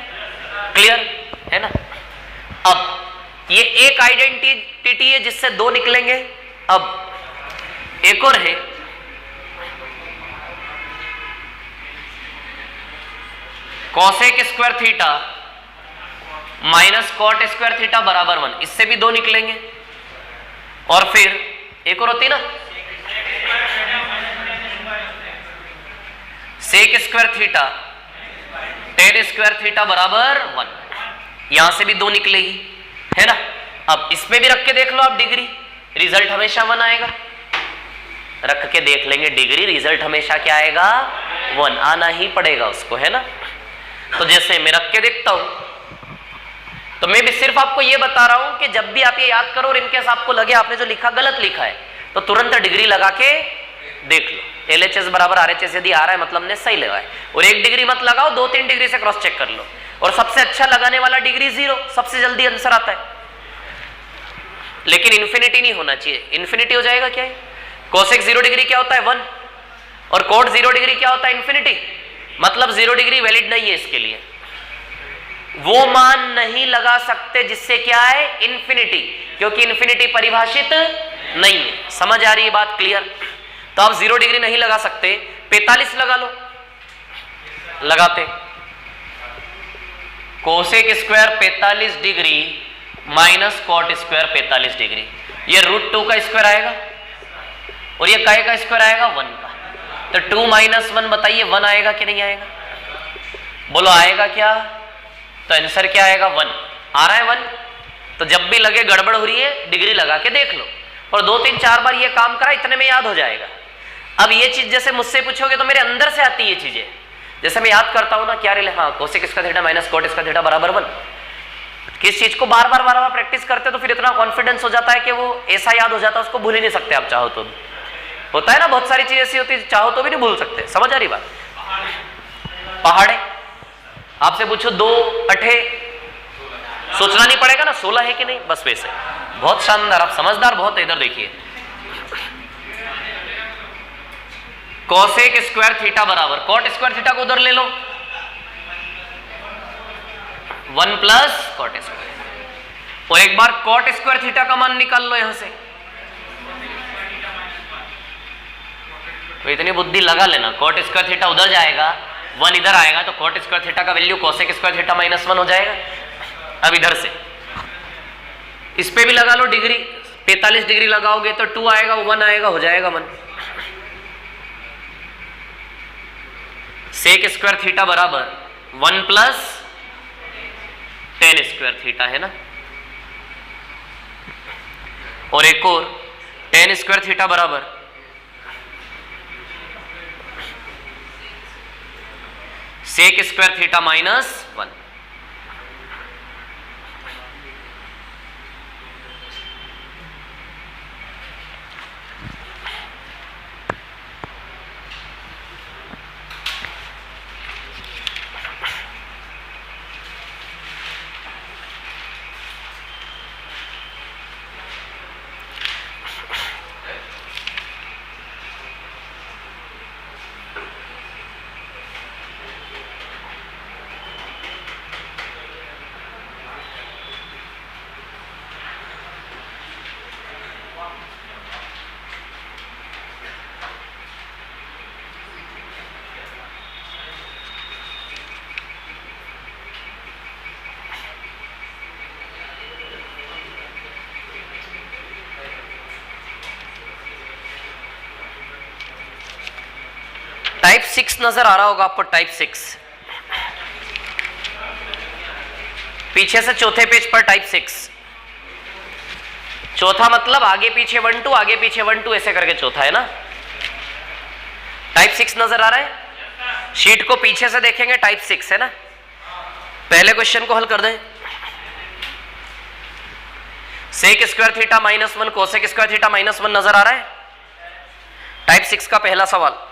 S1: क्लियर है ना। अब ये एक आइडेंटिटी है जिससे दो निकलेंगे। अब एक और है, cosec square theta minus cot square theta बराबर 1, इससे भी दो निकलेंगे। और फिर एक और होती है ना, sec square theta tan square theta बराबर 1, यहां से भी दो निकलेगी, है ना। अब इसमें भी रख के देख लो आप डिग्री, रिजल्ट हमेशा 1 आएगा। रख के देख लेंगे डिग्री, रिजल्ट हमेशा क्या आएगा 1, आना ही पड़ेगा उसको, है ना। तो जैसे मैं रख के देखता हूं, तो मैं भी सिर्फ आपको ये बता रहा हूं कि जब भी आप ये याद करो और इनकेस आपको लगे आपने जो लिखा गलत लिखा है, तो तुरंत डिग्री लगा के देख लो। LHS बराबर RHS यदि आ रहा है मतलब ने सही लगाया। और 1 डिग्री मत लगाओ, 2-3 डिग्री से क्रॉस चेक कर लो। और सबसे अच्छा लगाने वाला डिग्री 0, सबसे जल्दी आंसर आता है। लेकिन इन्फिनिटी नहीं होना चाहिए, इन्फिनिटी हो जाएगा क्या है। कोसेक 0 डिग्री क्या होता है 1, और कोट 0 डिग्री क्या होता है इन्फिनिटी, मतलब 0 डिग्री वैलिड नहीं है इसके लिए। वो मान नहीं लगा सकते जिससे क्या है इन्फिनिटी, क्योंकि इन्फिनिटी परिभाषित नहीं है। समझ आ रही है बात, क्लियर। तो आप 0 डिग्री नहीं लगा सकते, 45 लगा लो। लगाते cosec square 45 degree minus cot square 45 degree, ये √2 का स्क्वायर आएगा और ये काय का स्क्वायर आएगा 1 का। तो 2 माइनस 1 बताइए 1 आएगा कि नहीं आएगा, बोलो आएगा क्या। तो आंसर क्या आएगा 1 आ रहा है 1। तो जब भी लगे गड़बड़ हो रही है डिग्री लगा के देख लो, और 2-3-4 बार ये काम करा, इतने में याद हो जाएगा। अब ये चीज जैसे मुझसे पूछोगे तो मेरे अंदर से आती है ये चीजें, जैसे मैं याद करता हूं ना, क्या रिले, हाँ cosec square theta minus cot square theta बराबर 1। किस चीज को बार बार प्रैक्टिस करते तो फिर इतना कॉन्फिडेंस हो जाता है कि वो ऐसा याद हो जाता है, उसको भूल ही नहीं सकते आप चाहो तो। होता है ना, बहुत सारी चीजें ऐसी होती है चाहो तो भी नहीं भूल सकते। समझ आ रही बात। पहाड़े आपसे पूछो 2 अठे, सोचना नहीं पड़ेगा ना 16 है कि नहीं, बस वैसे। बहुत शानदार, आप समझदार बहुत है। इधर देखिए, कोसेक स्क्वायर थीटा बराबर कॉट स्क्वायर थीटा को उधर ले लो, 1 प्लस कॉट स्क्वायर। और एक बार कॉट स्क्वायर थीटा का मान निकाल लो यहां से, तो इतनी बुद्धि लगा लेना। कॉट स्क्वायर थीटा उधर जाएगा, 1 इधर आएगा, तो कॉट स्क्वायर थीटा का value cosec square theta minus 1 हो जाएगा। अब इधर से इस पे भी लगा लो डिग्री, 45 डिग्री लगाओगे तो 2 आएगा, 1 आएगा, हो जाएगा 1। सेक स्क्वायर थीटा बराबर 1 प्लस टेन स्क्वायर थीटा, है ना। और एक और टेन स्क्वायर थीटा बराबर सेक स्क्वायर थीटा माइनस 1। 6 नजर आ रहा होगा आपको, टाइप 6 पीछे से चौथे पेज पर, टाइप 6 चौथा मतलब आगे पीछे 1 2 आगे पीछे 1 2 ऐसे करके चौथा है ना। टाइप 6 नजर आ रहा है, शीट को पीछे से देखेंगे टाइप 6 है ना। पहले क्वेश्चन को हल कर दें। Sec square theta -1 cosec square theta -1 नजर आ रहा है, टाइप 6 का पहला सवाल।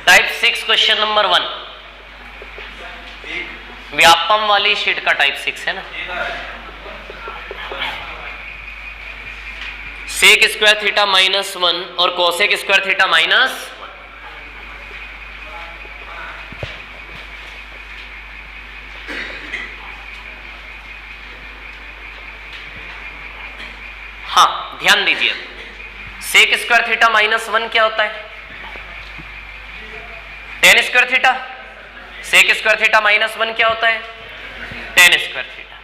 S1: टाइप 6 क्वेश्चन नंबर 1, व्यापम वाली शीट का टाइप 6 है ना। सेक स्क्वायर थीटा -1 और कोसेक स्क्वायर थीटा माइनस, हाँ ध्यान दीजिए, सेक स्क्वायर थीटा -1 क्या होता है, tan square theta. Sec square theta -1 क्या होता है, टेन स्क्वायर थीटा।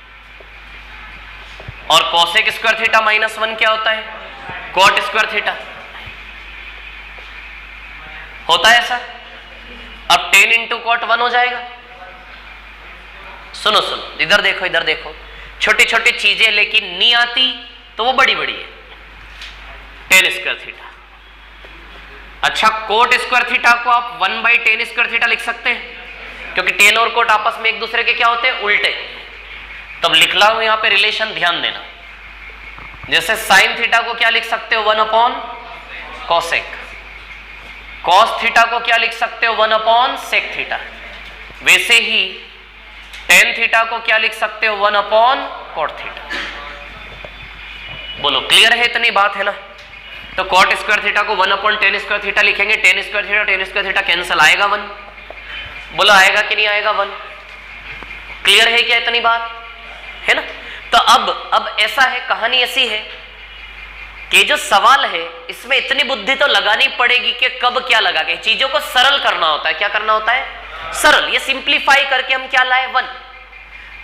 S1: और कोसेक स्क्वायर थीटा -1 क्या होता है, कॉट स्क्वायर थीटा। होता है ऐसा। अब 10 इंटू कॉट 1 हो जाएगा। सुनो सुनो, इधर देखो इधर देखो, छोटी छोटी चीजें लेकिन नहीं आती तो वो बड़ी बड़ी है। 10 स्क्वायर थीटा, अच्छा कोट स्क्वायर थीटा को आप 1/10 स्क्वायर थीटा लिख सकते हैं, क्योंकि 10 और कोट आपस में एक दूसरे के क्या होते हैं, उल्टे। तब लिख रहा हूं यहां पे रिलेशन, ध्यान देना। जैसे साइन थीटा को क्या लिख सकते हो, 1/कोसेक। कॉस थीटा को क्या लिख सकते हो, 1/सेक थीटा। वैसे ही टेन थीटा को क्या लिख सकते हो, 1/कॉट थीटा। बोलो क्लियर है, इतनी बात है ना। तो कॉट स्क्वायर थीटा को 1/10 स्क्वायर थीटा लिखेंगे, 10 स्क्वायर थीटा कैंसिल, आएगा 1। बोलो आएगा कि नहीं आएगा 1। क्लियर है क्या, इतनी बात है ना। तो अब ऐसा है, कहानी ऐसी है कि जो सवाल है इसमें इतनी बुद्धि तो लगानी पड़ेगी कि कब क्या लगा के चीजों को सरल करना होता है। क्या करना होता है, सरल। ये सिंप्लीफाई करके हम क्या लाए, 1।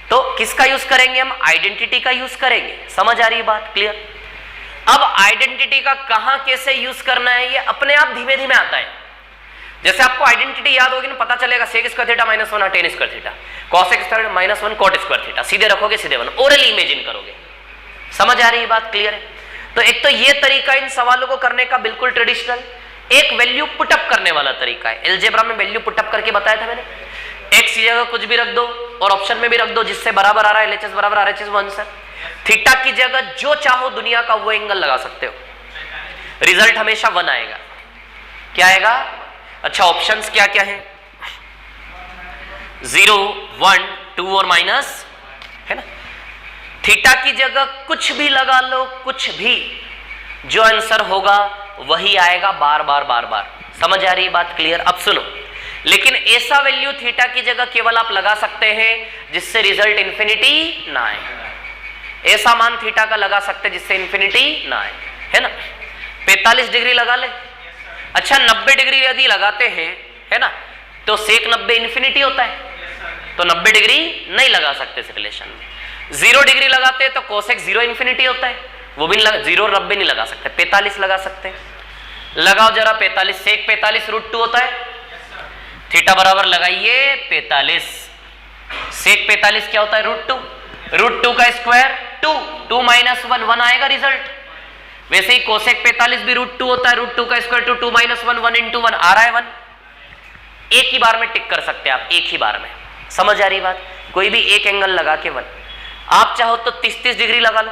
S1: तो किसका यूज करेंगे हम, आइडेंटिटी का यूज करेंगे। समझ आ रही है बात, क्लियर। अब आइडेंटिटी का कहां कैसे यूज करना है ये अपने आप धीमे धीमे आता है। जैसे आपको आइडेंटिटी याद होगी ना, पता चलेगा sec square theta -1 10 square theta, cosec square -1 cot square theta. सीधे रखोगे सीधे 1, ओरली इमेजिन करोगे। समझ आ रही है बात, क्लियर है। तो एक तो ये तरीका इन सवालों को करने का बिल्कुल ट्रेडिशनल, एक वैल्यू पुटअप करने वाला तरीका है। अलजेब्रा में वैल्यू पुटअप करके बताया था मैंने। एक्स की जगह कुछ भी रख दो और ऑप्शन में भी रख दो, जिससे बराबर आ रहा है LHS बराबर RHS वो आंसर। थीटा की जगह जो चाहो दुनिया का वो एंगल लगा सकते हो, रिजल्ट हमेशा 1 आएगा। क्या आएगा, अच्छा ऑप्शंस क्या क्या है, 0 1 2 और माइनस, है ना। थीटा की जगह कुछ भी लगा लो, कुछ भी, जो आंसर होगा वही आएगा बार बार बार बार। समझ आ रही है बात, क्लियर। अब सुनो, लेकिन ऐसा वैल्यू थीटा की जगह केवल आप लगा सकते हैं जिससे रिजल्ट इंफिनिटी ना आए। ऐसा मान थीटा का लगा सकते हैं जिससे इंफिनिटी ना आए, है ना। 45 डिग्री लगा ले। अच्छा 90 डिग्री यदि लगाते हैं, है ना, तो सेक 90 इंफिनिटी होता है, तो 90 डिग्री नहीं लगा सकते इस रिलेशन में। 0 डिग्री लगाते हैं तो कोसेक 0 इंफिनिटी होता है, वो भी 0 90 नहीं लगा सकते, 45 लगा सकते हैं। लगाओ जरा 45, सेक 45 √2 होता है, थीटा बराबर लगाइए 45, सेक 45 क्या होता है, √2 का स्क्वायर 2 2 - 1 1 आएगा रिजल्ट। वैसे ही कोसेक 45 भी √2 होता है, √2 का स्क्वायर 2 2 - 1 1 × 1 आ रहा है 1। एक ही बार में टिक कर सकते हैं आप, एक ही बार में। समझ आ रही बात, कोई भी एक एंगल लगा के 1। आप चाहो तो 30 डिग्री लगा लो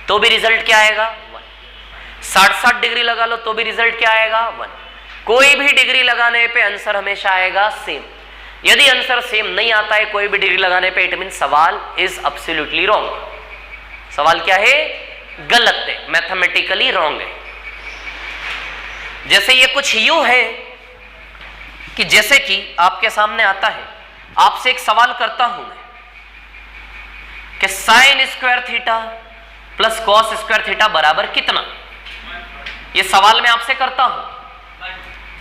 S1: तो भी रिजल्ट क्या आएगा, 1। 60 डिग्री लगा लो तो भी रिजल्ट क्या आएगा, 1। कोई भी डिग्री लगाने पे आंसर हमेशा आएगा सेम। यदि आंसर सेम नहीं आता है कोई भी डिग्री लगाने पे, इट मीन सवाल इज एब्सोल्युटली रॉन्ग। सवाल क्या है, गलत है, मैथमेटिकली रॉन्ग है। जैसे ये कुछ यूं है कि जैसे कि आपके सामने आता है, आपसे एक सवाल करता हूं मैं कि sign square theta plus cos square theta बराबर कितना। ये सवाल मैं आपसे करता हूं,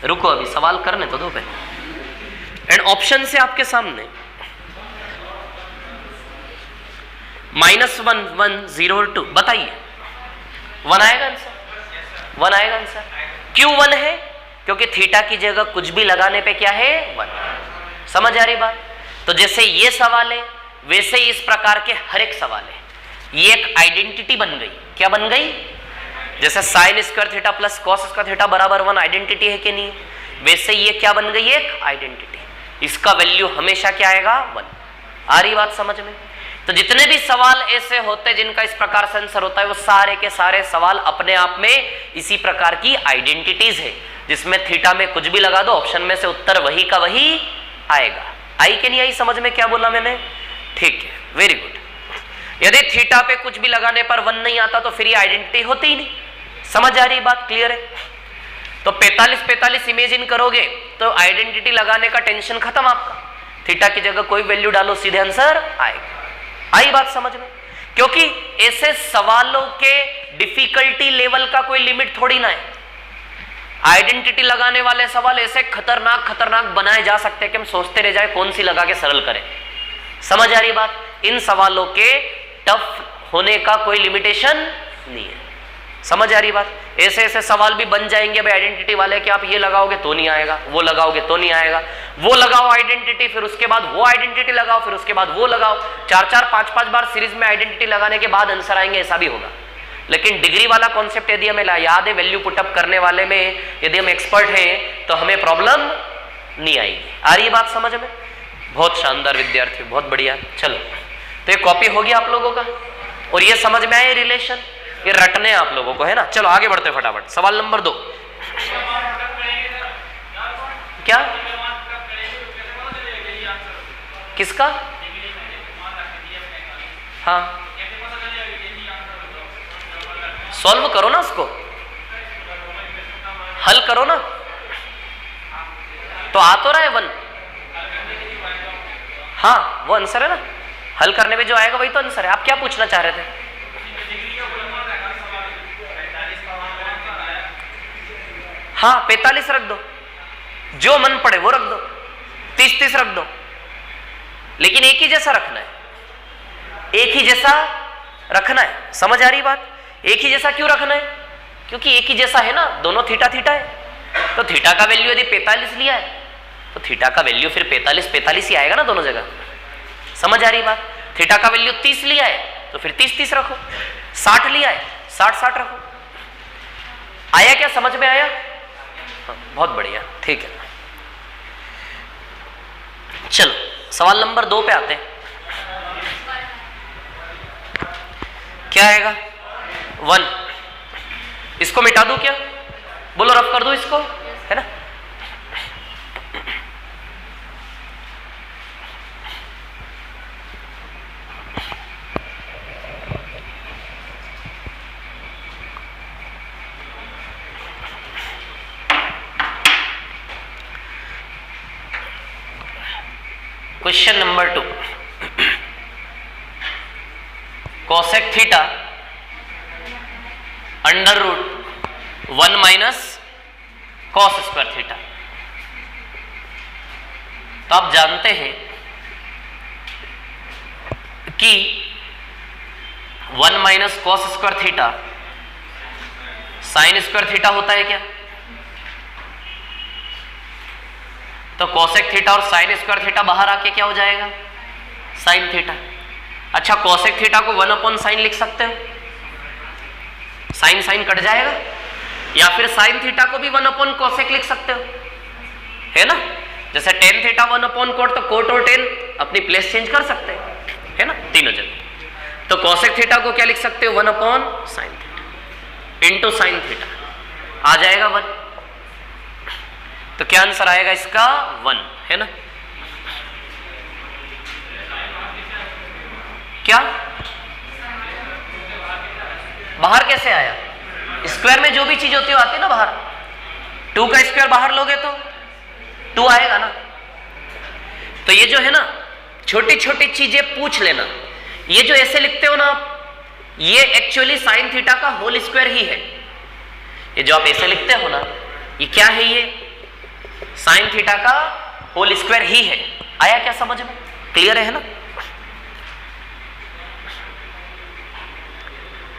S1: रुको अभी सवाल करने तो दो पहले। एंड ऑप्शन से आपके सामने -1 1 0 2, बताइए 1 आएगा आंसर, 1 आएगा आंसर। क्यों 1 है? क्योंकि थीटा की जगह कुछ भी लगाने पे क्या है 1। समझ आ रही बात? तो जैसे ये सवाल है वैसे ही इस प्रकार के हर एक सवाल है। ये एक आइडेंटिटी बन गई। क्या बन गई? जैसे sign square theta plus cos square theta बराबर 1 आइडेंटिटी है कि नहीं, वैसे ये क्या बन गई? एक आइडेंटिटी। इसका वैल्यू हमेशा क्या आएगा 1। आ रही बात समझ में? तो जितने भी सवाल ऐसे होते हैं जिनका इस प्रकार से आंसर होता है, वो सारे के सारे सवाल अपने आप में इसी प्रकार की आइडेंटिटीज है, जिसमें थीटा में कुछ भी लगा दो, ऑप्शन में से उत्तर वही का वही आएगा। आई कि नहीं आई समझ में? क्या बोला मैंने? ठीक है, वेरी गुड। यदि थीटा पे कुछ भी लगाने पर 1 नहीं आता तो फिर ये आइडेंटिटी होती ही नहीं। समझ आ रही बात? क्लियर है? तो 45 इमेजिन करोगे तो आइडेंटिटी लगाने का टेंशन खत्म आपका। थीटा की जगह कोई वैल्यू डालो, सीधे आंसर आएगा। आई बात समझ में? क्योंकि ऐसे सवालों के डिफिकल्टी लेवल का कोई लिमिट थोड़ी ना है। आइडेंटिटी लगाने वाले सवाल ऐसे खतरनाक बनाए जा सकते हैं कि हम सोचते रह जाए कौन सी लगा के सरल करें। समझ आ रही बात? इन सवालों के टफ होने का कोई लिमिटेशन नहीं है। समझ आ रही बात? ऐसे ऐसे सवाल भी बन जाएंगे भाई आइडेंटिटी वाले कि आप ये लगाओगे तो नहीं आएगा, वो लगाओगे तो नहीं आएगा, वो लगाओ आइडेंटिटी, फिर उसके बाद वो आइडेंटिटी लगाओ, फिर उसके बाद वो लगाओ। 4-4 5-5 बार सीरीज में आइडेंटिटी लगाने के बाद आंसर आएंगे, ऐसा भी होगा। लेकिन डिग्री वाला कॉन्सेप्ट यदि हमें याद है, वैल्यू पुटअप करने वाले में यदि हम एक्सपर्ट हैं तो हमें प्रॉब्लम नहीं आएगी। आ रही बात समझ में? बहुत शानदार विद्यार्थी, बहुत बढ़िया। चलो तो ये कॉपी हो गया आप लोगों का, और ये समझ में आए रिलेशन, ये रटने आप लोगों को, है ना? चलो आगे बढ़ते फटाफट। सवाल नंबर 2। क्या? किसका? हाँ, सॉल्व करो ना, उसको हल करो ना। तो आ तो रहा है 1। हाँ, वो आंसर है ना। हल करने में जो आएगा वही तो आंसर है। आप क्या पूछना चाह रहे थे? हाँ, 45 रख दो, जो मन पड़े वो रख दो, 30-30 रख दो, लेकिन एक ही जैसा रखना है। एक ही जैसा रखना है। समझ आ रही बात? एक ही जैसा क्यों रखना है? क्योंकि एक ही जैसा है ना, दोनों थीटा है। तो थीटा का वैल्यू यदि 45 लिया है तो थीटा का वैल्यू फिर 45 ही आएगा ना दोनों जगह। समझ आ रही बात? थीटा का वैल्यू 30 लिया है तो फिर 30-30 रखो, 60 लिया है 60-60 रखो। आया क्या? समझ में आया? हाँ, बहुत बढ़िया, ठीक है। चलो सवाल नंबर 2 पे आते हैं। क्या आएगा? 1। इसको मिटा दूं क्या? बोलो, रफ कर दूं इसको, है ना? Question number 2। Cosec theta √1 minus cos square theta. तो आप जानते हैं कि 1 minus cos square theta sine square theta होता है क्या? तो कोसेक थीटा और साइन स्क्वायर थीटा बाहर आके क्या हो जाएगा? Sine theta. अच्छा, कोसेक थीटा को 1/sin लिख सकते हो, साइन कट जाएगा, या फिर साइन थीटा को भी 1/कोसेक लिख सकते हो, है ना? जैसे tan थीटा 1/कोट, तो कोट और tan अपनी प्लेस चेंज कर सकते हैं, है ना, तीनों जगह। तो कोसेक थीटा को क्या लिख सकते हो? 1/sin theta into sine theta, आ जाएगा 1। तो क्या आंसर आएगा इसका? 1, है ना? क्या बाहर कैसे आया? स्क्वायर में जो भी चीज होती है आती है ना बाहर। 2 का स्क्वायर बाहर लोगे तो 2 आएगा ना। तो ये जो है ना छोटी छोटी चीजें पूछ लेना। ये जो ऐसे लिखते हो ना आप, ये एक्चुअली साइन थीटा का होल स्क्वायर ही है। ये जो आप ऐसे लिखते हो ना, ये क्या है? ये साइन थीटा का होल स्क्वायर ही है। आया क्या समझ में? क्लियर है ना?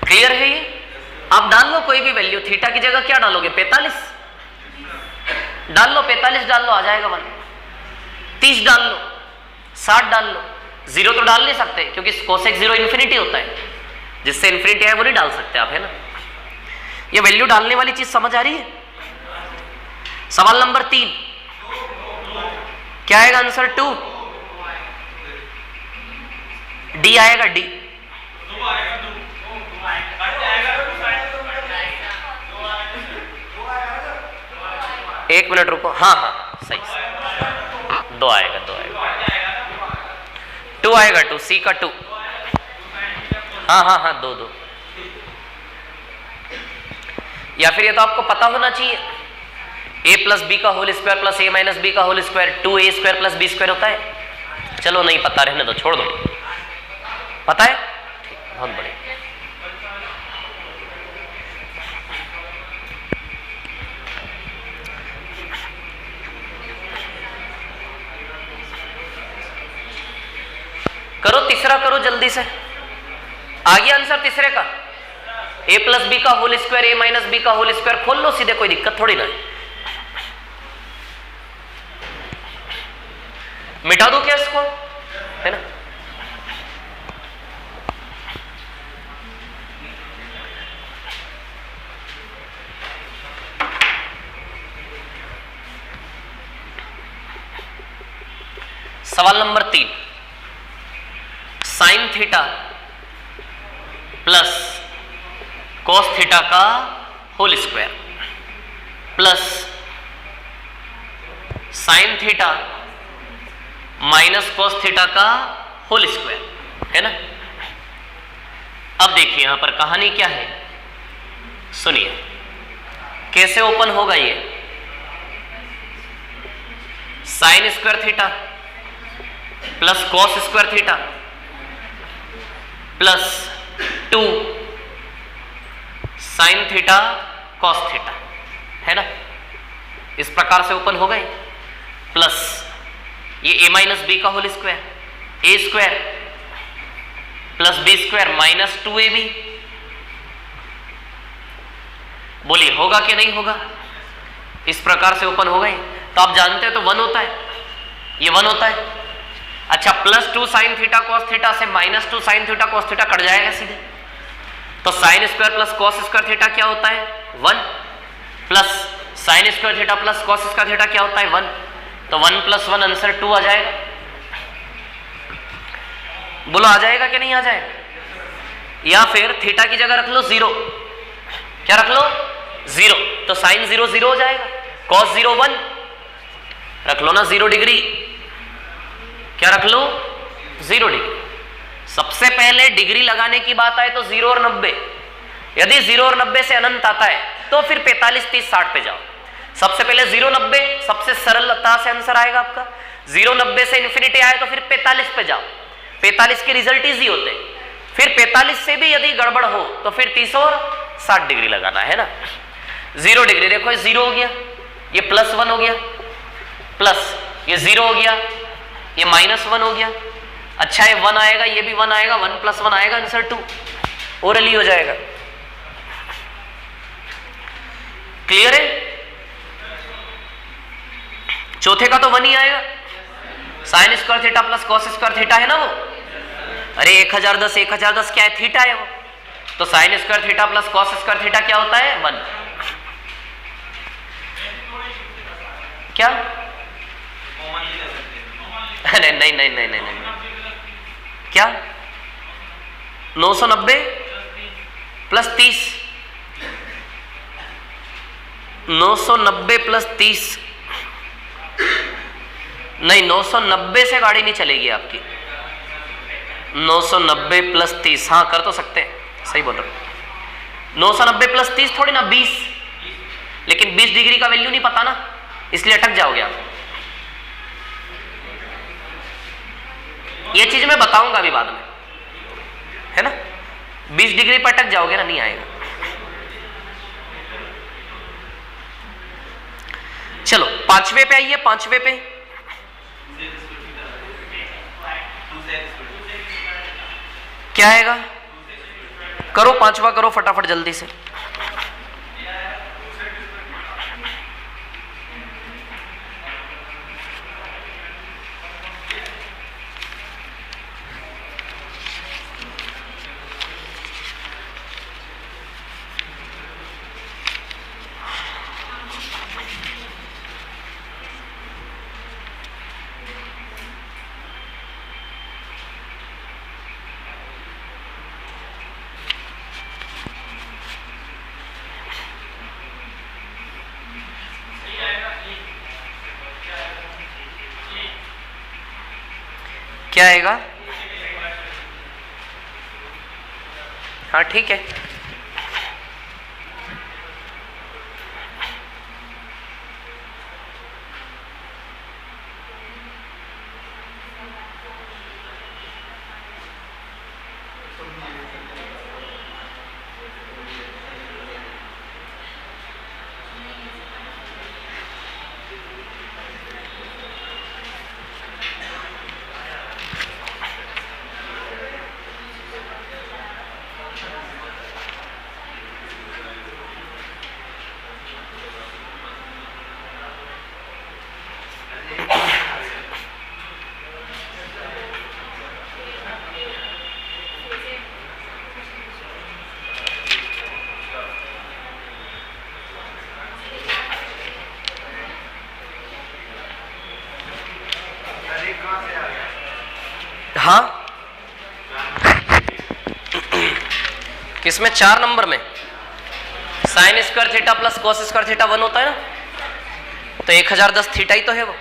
S1: क्लियर है ये? आप डाल लो कोई भी वैल्यू, थीटा की जगह क्या डालोगे? 45 डाल लो, 45 डाल लो, आ जाएगा 1। 30 डाल लो, 60 डाल लो। 0 तो डाल नहीं सकते क्योंकि कोसेक 0 इन्फिनिटी होता है, जिससे इन्फिनिटी है वो नहीं डाल सकते आप, है ना? ये वैल्यू डालने वाली चीज समझ आ रही है? सवाल नंबर 3 क्या आएगा आंसर? 2 डी आएगा, डी। एक मिनट रुको, हाँ हाँ सही, 2 आएगा, 2 आएगा, 2 आएगा, 2 सी का 2। हाँ हाँ हाँ 2 2। या फिर ये तो आपको पता होना चाहिए, a प्लस बी का whole square plus a minus B का whole square 2a square plus B square होता है। चलो नहीं पता, रहने दो, छोड़ दो। पता है? ठीक, बहुत बढ़िया। करो तीसरा, करो जल्दी से। आ गया आंसर तीसरे का? a प्लस बी का whole square a minus B का होल स्क्वायर खोल लो सीधे, कोई दिक्कत थोड़ी ना है। मिटा दो क्या इसको, है ना? सवाल number 3, sine theta plus cos theta का whole square plus sine theta minus cos theta का होल स्क्वायर, है ना? अब देखिए यहां पर कहानी क्या है, सुनिए कैसे ओपन होगा ये। Sign square theta plus cos square theta plus 2 sine theta cos theta, है ना? इस प्रकार से ओपन हो गए। प्लस ये a माइनस बी का whole square, a square plus b square minus 2ab। बोलिए होगा कि नहीं होगा? इस प्रकार से ओपन हो गए। तो आप जानते हैं तो 1 होता है, ये 1 होता है। अच्छा, plus 2 sine theta cos theta से minus 2 sine theta cos theta cut जाएगा सीधे। तो sine square plus cos square theta क्या होता है? 1 plus sine square theta plus cos square theta क्या होता है? 1। तो 1 + 1 आंसर 2 आ जाएगा। बोलो आ जाएगा कि नहीं आ जाएगा? या फिर थीटा की जगह रख लो 0। क्या रख लो? 0। तो साइन 0 0 हो जाएगा, कॉस 0 1 रख लो ना, 0 डिग्री। क्या रख लो? 0 डिग्री। सबसे पहले डिग्री लगाने की बात आए तो 0 और 90। यदि 0 और 90 से अनंत आता है तो फिर 45 30 60 पे जाओ। सबसे पहले 0 90 सबसे सरलता से आंसर आएगा आपका। 0 90 से इन्फिनिटी आए तो फिर 45 पे जाओ। 45 के रिजल्ट इजी होते हैं। फिर 45 से भी यदि गड़बड़ हो तो फिर 30 और 60 डिग्री लगाना है ना। 0 डिग्री देखो, ये 0 हो गया, ये +1 हो गया, प्लस ये 0 हो गया, ये -1 हो गया। अच्छा ये 1 आएगा, ये भी 1 आएगा, 1 + 1 आएगा, आंसर 2 ओरली हो जाएगा। क्लियर है? चौथे का तो 1 ही आएगा। Sign square theta plus cos square theta है ना वो। अरे 1010 1010 क्या है? थीटा है वो। तो sine square theta plus cos square theta क्या होता है? 1। क्या? नहीं नहीं नहीं नहीं नहीं नहीं, क्या? 990 + 30, 990 + 30 नहीं, 990 से गाड़ी नहीं चलेगी आपकी। 990 + 30, हाँ कर तो सकते हैं, सही बोल रहे हो। 990 + 30 थोड़ी ना 20, लेकिन 20 डिग्री का वैल्यू नहीं पता ना, इसलिए अटक जाओगे आप। ये चीज मैं बताऊंगा अभी बाद में, है ना। 20 डिग्री पर अटक जाओगे ना, नहीं आएगा। चलो पांचवे पे आइए, पांचवे पे क्या आएगा? करो पांचवा, करो फटाफट जल्दी से। क्या आएगा? हाँ ठीक है। हाँ किसमें? 4 नंबर में sign square theta plus cos square theta 1 होता है ना, तो 1010 थीटा ही तो है वो,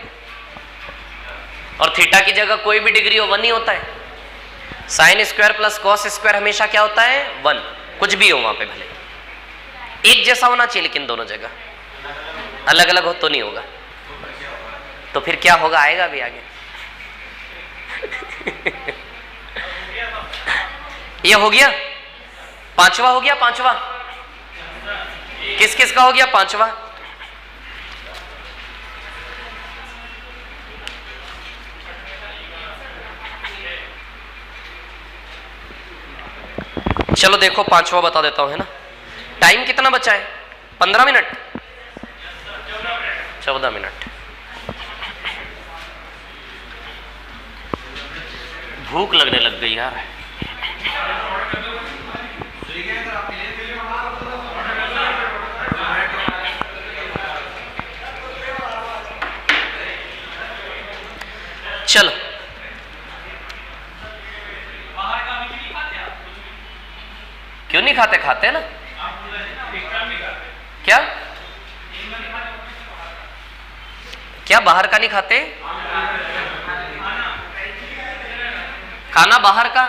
S1: और थीटा की जगह कोई भी डिग्री हो 1 ही होता है। Sign square plus cos square हमेशा क्या होता है? 1, कुछ भी हो वहां पे भले एक जैसा होना चाहिए, लेकिन दोनों जगह अलग अलग हो तो नहीं होगा। तो फिर क्या होगा? आएगा भी आगे। ये हो गया पांचवा, हो गया पांचवा। किस किस का हो गया पांचवा? चलो देखो पांचवा बता देता हूं, है ना। टाइम कितना बचा है? 15 मिनट, 14 मिनट। भूख लगने लग गई यार। चलो क्यों नहीं खाते? खाते हैं ना। क्या क्या बाहर का नहीं खाते? खाना बाहर का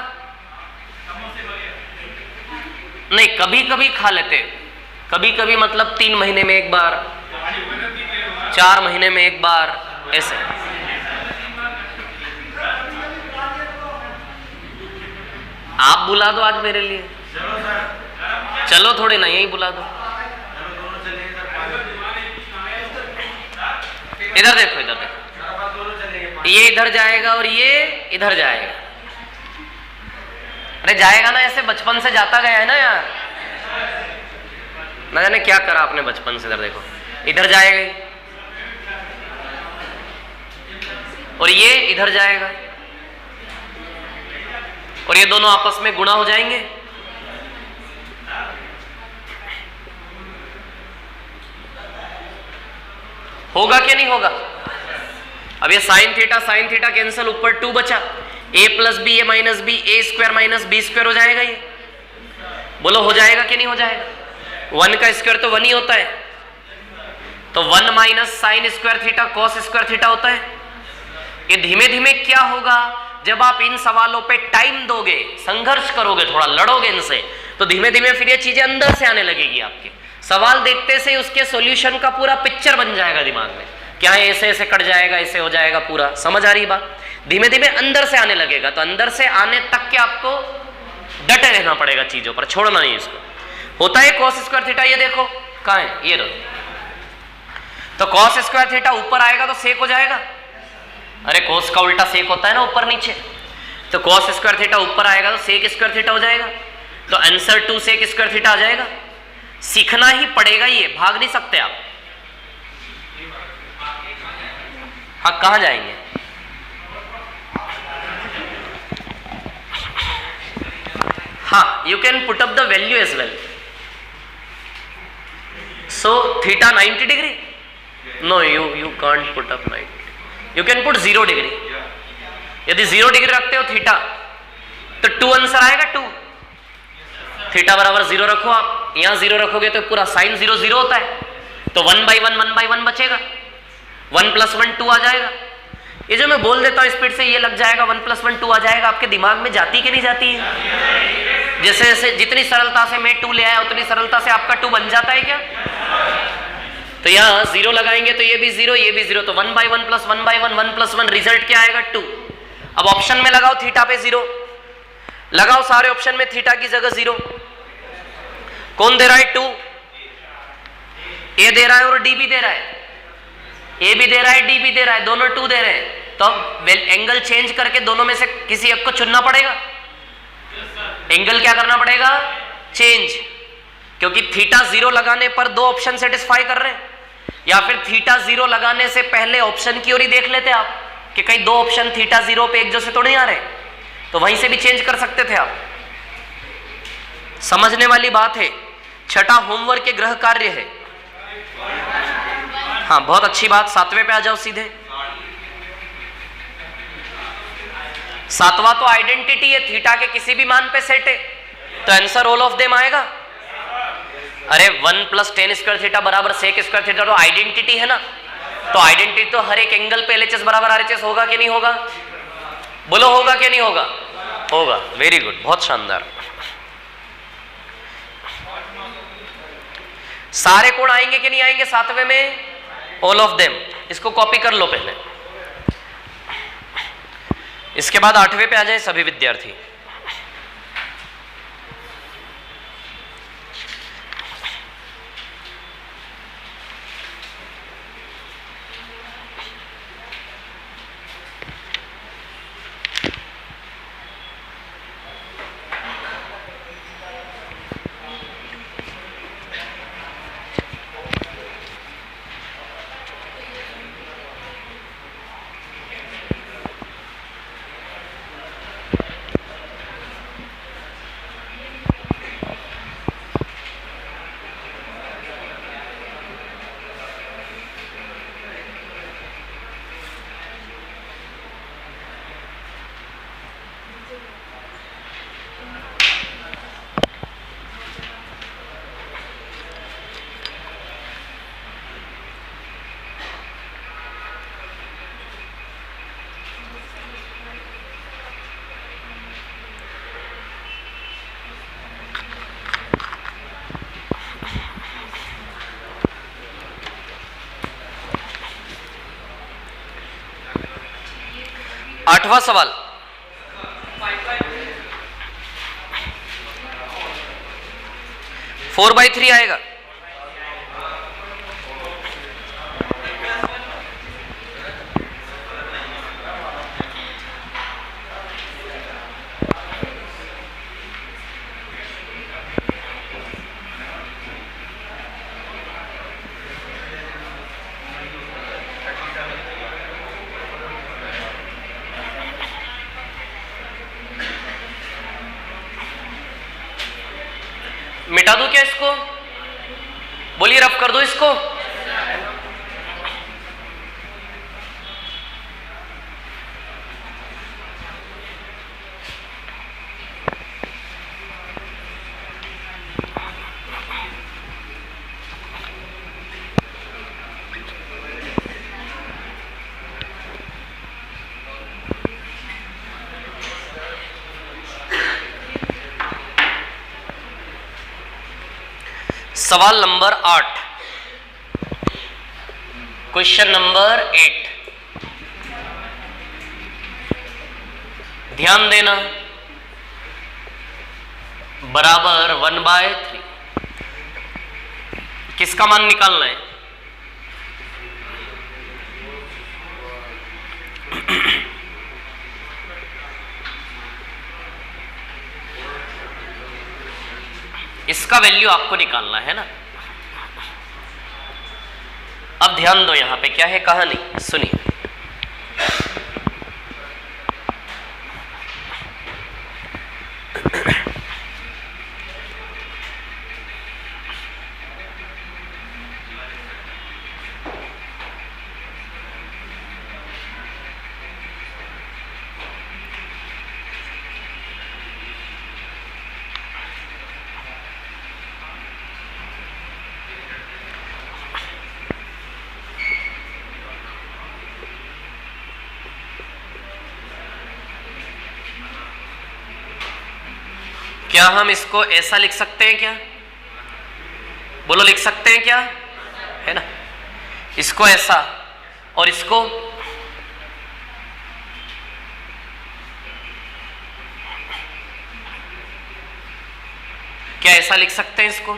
S1: नहीं, कभी कभी खा लेते। कभी कभी मतलब 3 महीने में एक बार, 4 महीने में एक बार, ऐसे। आप बुला दो आज मेरे लिए। चलो थोड़ी ना, यही बुला दो। इधर देखो, इधर देखो, ये इधर जाएगा और ये इधर जाएगा। अरे जाएगा ना, ऐसे बचपन से जाता गया है ना यार। ना जाने क्या करा आपने बचपन से। इधर देखो, इधर जाएगा और ये इधर जाएगा, और ये दोनों आपस में गुणा हो जाएंगे। होगा क्या? नहीं होगा। अब ये साइन थीटा कैंसिल, ऊपर 2 बचा। a plus B A minus B, A square minus B square हो जाएगा। ये बोलो हो जाएगा कि नहीं हो जाएगा? 1 का स्क्वायर तो 1 ही होता है, तो 1 minus sign square theta cos square theta होता है। ये धीमे धीमे क्या होगा? जब आप इन सवालों पे टाइम दोगे, संघर्ष करोगे, थोड़ा लड़ोगे इनसे, तो धीमे धीमे फिर ये चीजें अंदर से आने लगेगी आपके, सवाल देखते से उसके सॉल्यूशन का पूरा पिक्चर बन जाएगा दिमाग में, क्या है ऐसे ऐसे कट जाएगा, ऐसे हो जाएगा पूरा। समझ आ रही बात? धीमे धीमे अंदर से आने लगेगा, तो अंदर से आने तक के आपको डटे रहना पड़ेगा चीजों पर, छोड़ना नहीं इसको। होता है cos स्क्वायर थीटा, ये देखो कहाँ है, ये दो। तो cos स्क्वायर थीटा ऊपर आएगा तो सेक हो जाएगा। अरे cos का उल्टा सेक होता है ना, ऊपर नीचे। तो cos स्क्वायर थीटा ऊपर आएगा तो सेक स्क्वायर थीटा हो जाएगा। तो आंसर 2 सेक स्क्वायर थीटा आ जाएगा। सीखना ही पड़ेगा, ये भाग नहीं सकते आप। हाँ, कहां जाएंगे? हाँ, you can put up the value as well. So theta 90 degree? No, you can't put up 90. You can put 0 degree. यदि 0 डिग्री रखते हो थीटा तो 2 आंसर आएगा 2। थीटा बराबर 0 रखो आप, यहां 0 रखोगे तो पूरा साइन 0 0 होता है, तो 1/1 बचेगा, 1 + 1 2 आ जाएगा। ये जो मैं बोल देता हूं स्पीड से, ये लग जाएगा 1 + 1 2 आ जाएगा। आपके दिमाग में जाती कि नहीं जाती है? जैसे जैसे जितनी सरलता से मैं 2 ले आया उतनी सरलता से आपका 2 बन जाता है क्या? तो यहाँ 0 लगाएंगे तो ये भी 0, ये भी 0, तो 1/1 + 1/1 1 + 1 रिजल्ट क्या आएगा? 2। अब ऑप्शन में लगाओ थीटा पे 0, लगाओ सारे ऑप्शन में थीटा की जगह 0। कौन दे रहा है? 2। ए दे रहा है और डी भी दे रहा है, ए भी दे रहा है, डी भी दे रहा है, दोनों 2 दे रहे हैं। तो अब एंगल चेंज करके दोनों में से किसी एक को चुनना पड़ेगा। एंगल क्या करना पड़ेगा? चेंज, क्योंकि थीटा 0 लगाने पर 2 ऑप्शन सेटिस्फाई कर रहे हैं। या फिर थीटा 0 लगाने से पहले ऑप्शन की ओर ही देख लेते आप कि कहीं 2 ऑप्शन थीटा 0 पे एक जैसे तो नहीं आ रहे, तो वहीं से भी चेंज कर सकते थे आप। समझने वाली बात है। छठा होमवर्क के गृह कार्य है। हाँ, बहुत अच्छी बात। 7वें पे आ जाओ सीधे। 7वां तो आइडेंटिटी है, थीटा के किसी भी मान पे सेट है, तो आंसर ऑल ऑफ देम आएगा। अरे 1 + tan स्क्वायर थीटा बराबर sec स्क्वायर थीटा तो आइडेंटिटी है ना, तो आइडेंटिटी तो हर एक एंगल पे LHS बराबर RHS होगा कि नहीं होगा? बोलो होगा कि नहीं होगा? होगा। वेरी गुड, बहुत शानदार। सारे कोण आएंगे कि नहीं आएंगे 7वें में? All of them. इसको कॉपी कर लो पहले, इसके बाद 8वें पे आ जाए सभी विद्यार्थी। आठवां सवाल, फोर बाई थ्री आएगा। मिटा दूं क्या इसको? बोलिए, रफ कर दो इसको। सवाल नंबर 8, क्वेश्चन नंबर 8, ध्यान देना, बराबर 1/3, किसका मान निकालना है? इसका वैल्यू आपको निकालना है ना। अब ध्यान दो, यहां पे क्या है कहानी, सुनिए। क्या हम इसको ऐसा लिख सकते हैं क्या? बोलो, लिख सकते हैं क्या? है ना, इसको ऐसा और इसको क्या ऐसा लिख सकते हैं इसको?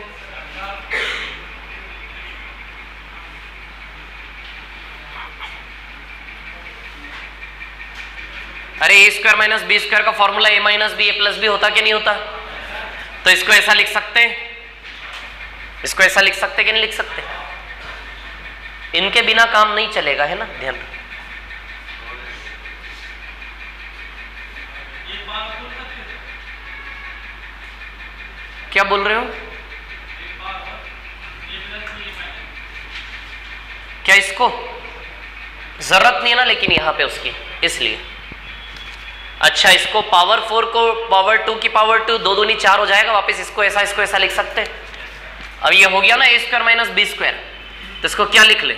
S1: अरे ए स्क्वायर माइनस बी स्क्वायर का फॉर्मूला ए माइनस बी ए प्लस बी होता कि नहीं होता? तो इसको ऐसा लिख सकते हैं, इसको ऐसा लिख सकते कि नहीं लिख सकते? इनके बिना काम नहीं चलेगा, है ना, ध्यान। क्या बोल रहे हो? क्या इसको जरूरत नहीं है ना, लेकिन यहां पे उसकी, इसलिए। अच्छा, इसको पावर 4 को पावर 2 की पावर 2, 2 दूनी 4 हो जाएगा वापस। इसको ऐसा लिख सकते हैं। अब ये हो गया ना ए स्क्वायर माइनस बी स्क्वायर, तो इसको क्या लिख ले?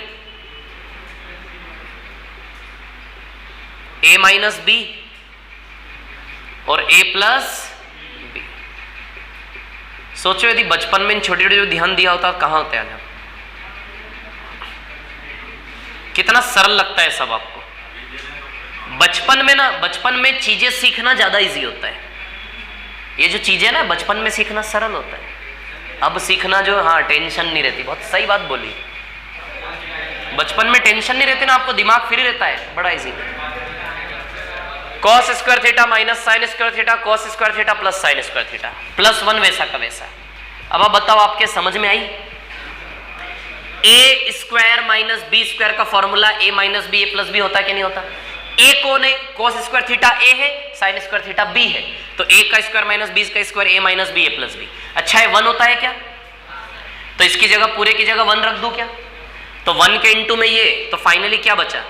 S1: ए माइनस बी और ए प्लस बी। सोचो यदि बचपन में इन छोटे छोटे जो ध्यान दिया होता कहां होते आज? कितना सरल लगता है सब आपको। बचपन में ना, बचपन में चीजें सीखना ज्यादा इजी होता है। ये जो चीजें ना बचपन में सीखना सरल होता है, अब सीखना जो, हाँ, टेंशन नहीं रहती। बहुत सही बात बोली, बचपन में टेंशन नहीं रहती ना, आपको दिमाग फ्री रहता है, बड़ा easy. Cos square theta minus sign square theta, cos square theta plus sine square theta, +1 वैसा का वैसा। अब आप बताओ, आपके समझ में आई? ए स्क्वायर माइनस बी स्क्वायर का फॉर्मूला ए माइनस बी ए प्लस बी होता है कि नहीं होता? ए कौन है? कॉस स्क्वायर थीटा ए है, साइन स्क्वायर थीटा बी है, तो ए का स्क्वायर माइनस बी का स्क्वायर ए माइनस बी ए प्लस बी। अच्छा है, 1 होता है क्या? तो इसकी जगह, पूरे की जगह 1 रख दूं क्या? तो 1 के इंटू में ये, तो फाइनली क्या बचा?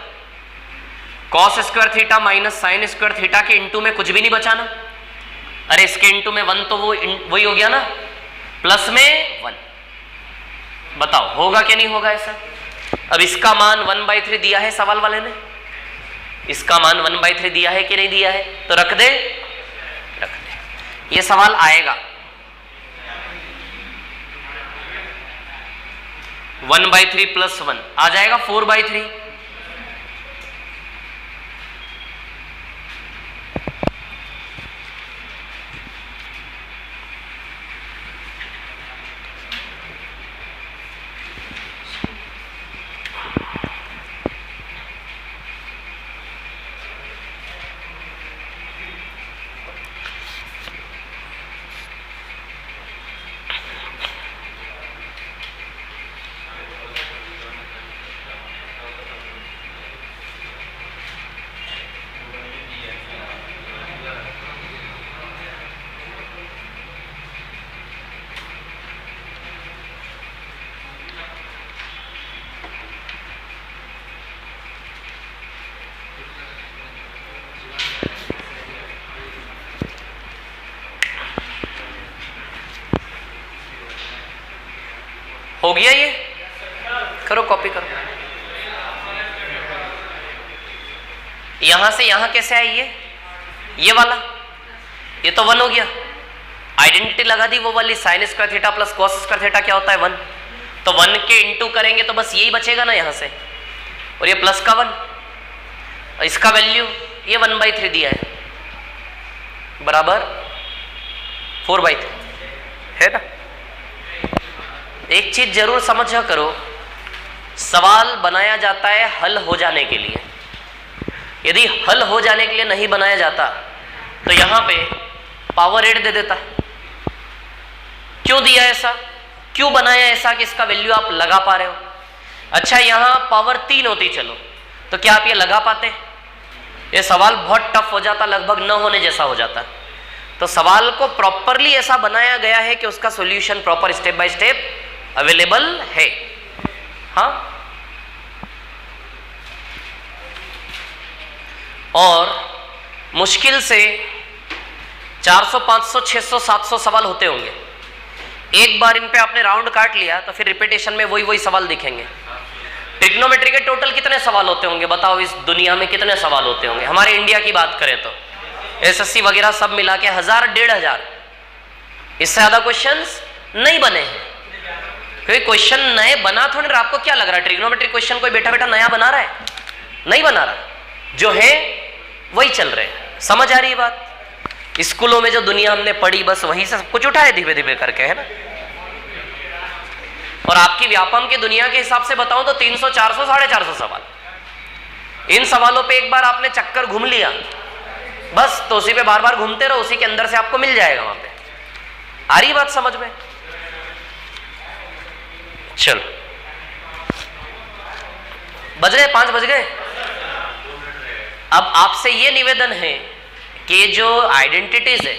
S1: Cos square theta minus sign square theta के इंटू में कुछ भी नहीं बचा ना। अरे इसके इंटू में 1, तो वही हो गया ना, प्लस में 1। बताओ होगा कि नहीं होगा ऐसा? अब इसका मान 1/3 दिया है सवाल वाले ने, इसका मान 1/3 दिया है कि नहीं दिया है? तो रख दे, रख दे। ये सवाल आएगा 1/3 + 1 आ जाएगा 4/3। हो गया ये? करो, कॉपी करो। यहां से यहां कैसे आई ये वाला? ये तो 1 हो गया। आइडेंटिटी लगा दी वो वाली, sign square theta plus cos square theta क्या होता है 1, तो 1 के इंटू करेंगे तो बस यही बचेगा ना यहाँ से, और ये प्लस का 1, इसका वैल्यू ये 1/3 दिया है बराबर 4/3 है ना। एक चीज जरूर समझा करो, सवाल बनाया जाता है हल हो जाने के लिए, यदि हल हो जाने के लिए नहीं बनाया जाता तो यहां पे पावर 8 दे देता। क्यों दिया ऐसा, क्यों बनाया ऐसा कि इसका वैल्यू आप लगा पा रहे हो। अच्छा यहां पावर 3 होती चलो तो क्या आप ये लगा पाते, ये सवाल बहुत टफ हो जाता, लगभग न होने जैसा हो जाता। तो सवाल को प्रॉपरली ऐसा बनाया गया है कि उसका solution proper step by step available है। हाँ, और मुश्किल से 400 500 600 700 सवाल होते होंगे। एक बार इन पे आपने राउंड काट लिया तो फिर रिपीटेशन में वही सवाल दिखेंगे। ट्रिग्नोमेट्री के टोटल कितने सवाल होते होंगे बताओ, इस दुनिया में कितने सवाल होते होंगे। हमारे इंडिया की बात करें तो एसएससी वगैरह सब मिला के 1000 1500, इससे ज्यादा क्वेश्चंस नहीं बने हैं। क्योंकि क्वेश्चन नए बना थोड़े, आपको क्या लग रहा है ट्रिग्नोमेट्री क्वेश्चन कोई बैठा बैठा नया बना रहा है, नहीं बना रहा, जो है वही चल रहे हैं। समझ आ रही है बात। स्कूलों में जो दुनिया हमने पढ़ी बस वहीं से सब कुछ उठाए धीरे धीरे करके, है ना। और आपकी व्यापम की दुनिया के हिसाब से बताऊं तो 300 400 450 सवाल, इन सवालों पे एक बार आपने चक्कर घूम लिया बस, तो उसी पे बार बार घूमते रहो, उसी के अंदर से आपको मिल जाएगा वहां पे। आ रही बात समझ में। चलो बज गए 5 बज गए। अब आपसे ये निवेदन है कि जो आइडेंटिटीज है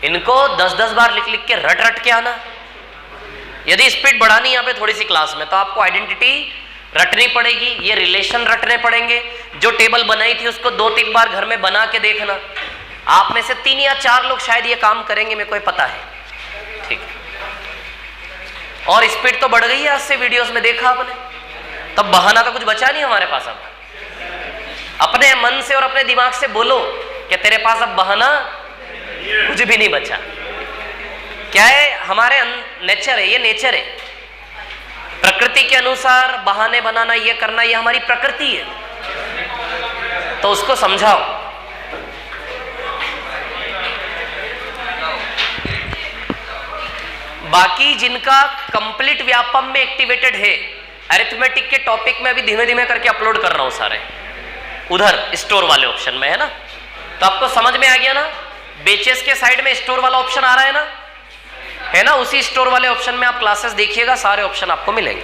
S1: इनको 10-10 बार लिख लिख के रट के आना। यदि स्पीड बढ़ानी यहाँ पे थोड़ी सी क्लास में तो आपको आइडेंटिटी रटनी पड़ेगी, ये रिलेशन रटने पड़ेंगे। जो टेबल बनाई थी उसको 2-3 बार घर में बना के देखना। आप में से 3 या 4 लोग शायद ये काम करेंगे, मेरे को ये पता है, ठीक है। और स्पीड तो बढ़ गई है आज से, वीडियोस में देखा आपने, तब बहाना तो कुछ बचा नहीं हमारे पास। अब अपने मन से और अपने दिमाग से बोलो कि तेरे पास अब बहाना कुछ भी नहीं बचा। क्या है, हमारे नेचर है, ये नेचर है। प्रकृति के अनुसार बहाने बनाना, ये करना, ये हमारी प्रकृति है, तो उसको समझाओ। बाकी जिनका कंप्लीट व्यापम में एक्टिवेटेड है, अरिथमेटिक के टॉपिक में अभी धीमे धीमे करके अपलोड कर रहा हूं सारे, उधर स्टोर वाले ऑप्शन में, है ना। तो आपको समझ में आ गया ना, बेचेस के साइड में स्टोर वाला ऑप्शन आ रहा है ना, है ना। उसी स्टोर वाले ऑप्शन में आप क्लासेस देखिएगा, सारे ऑप्शन आपको मिलेंगे।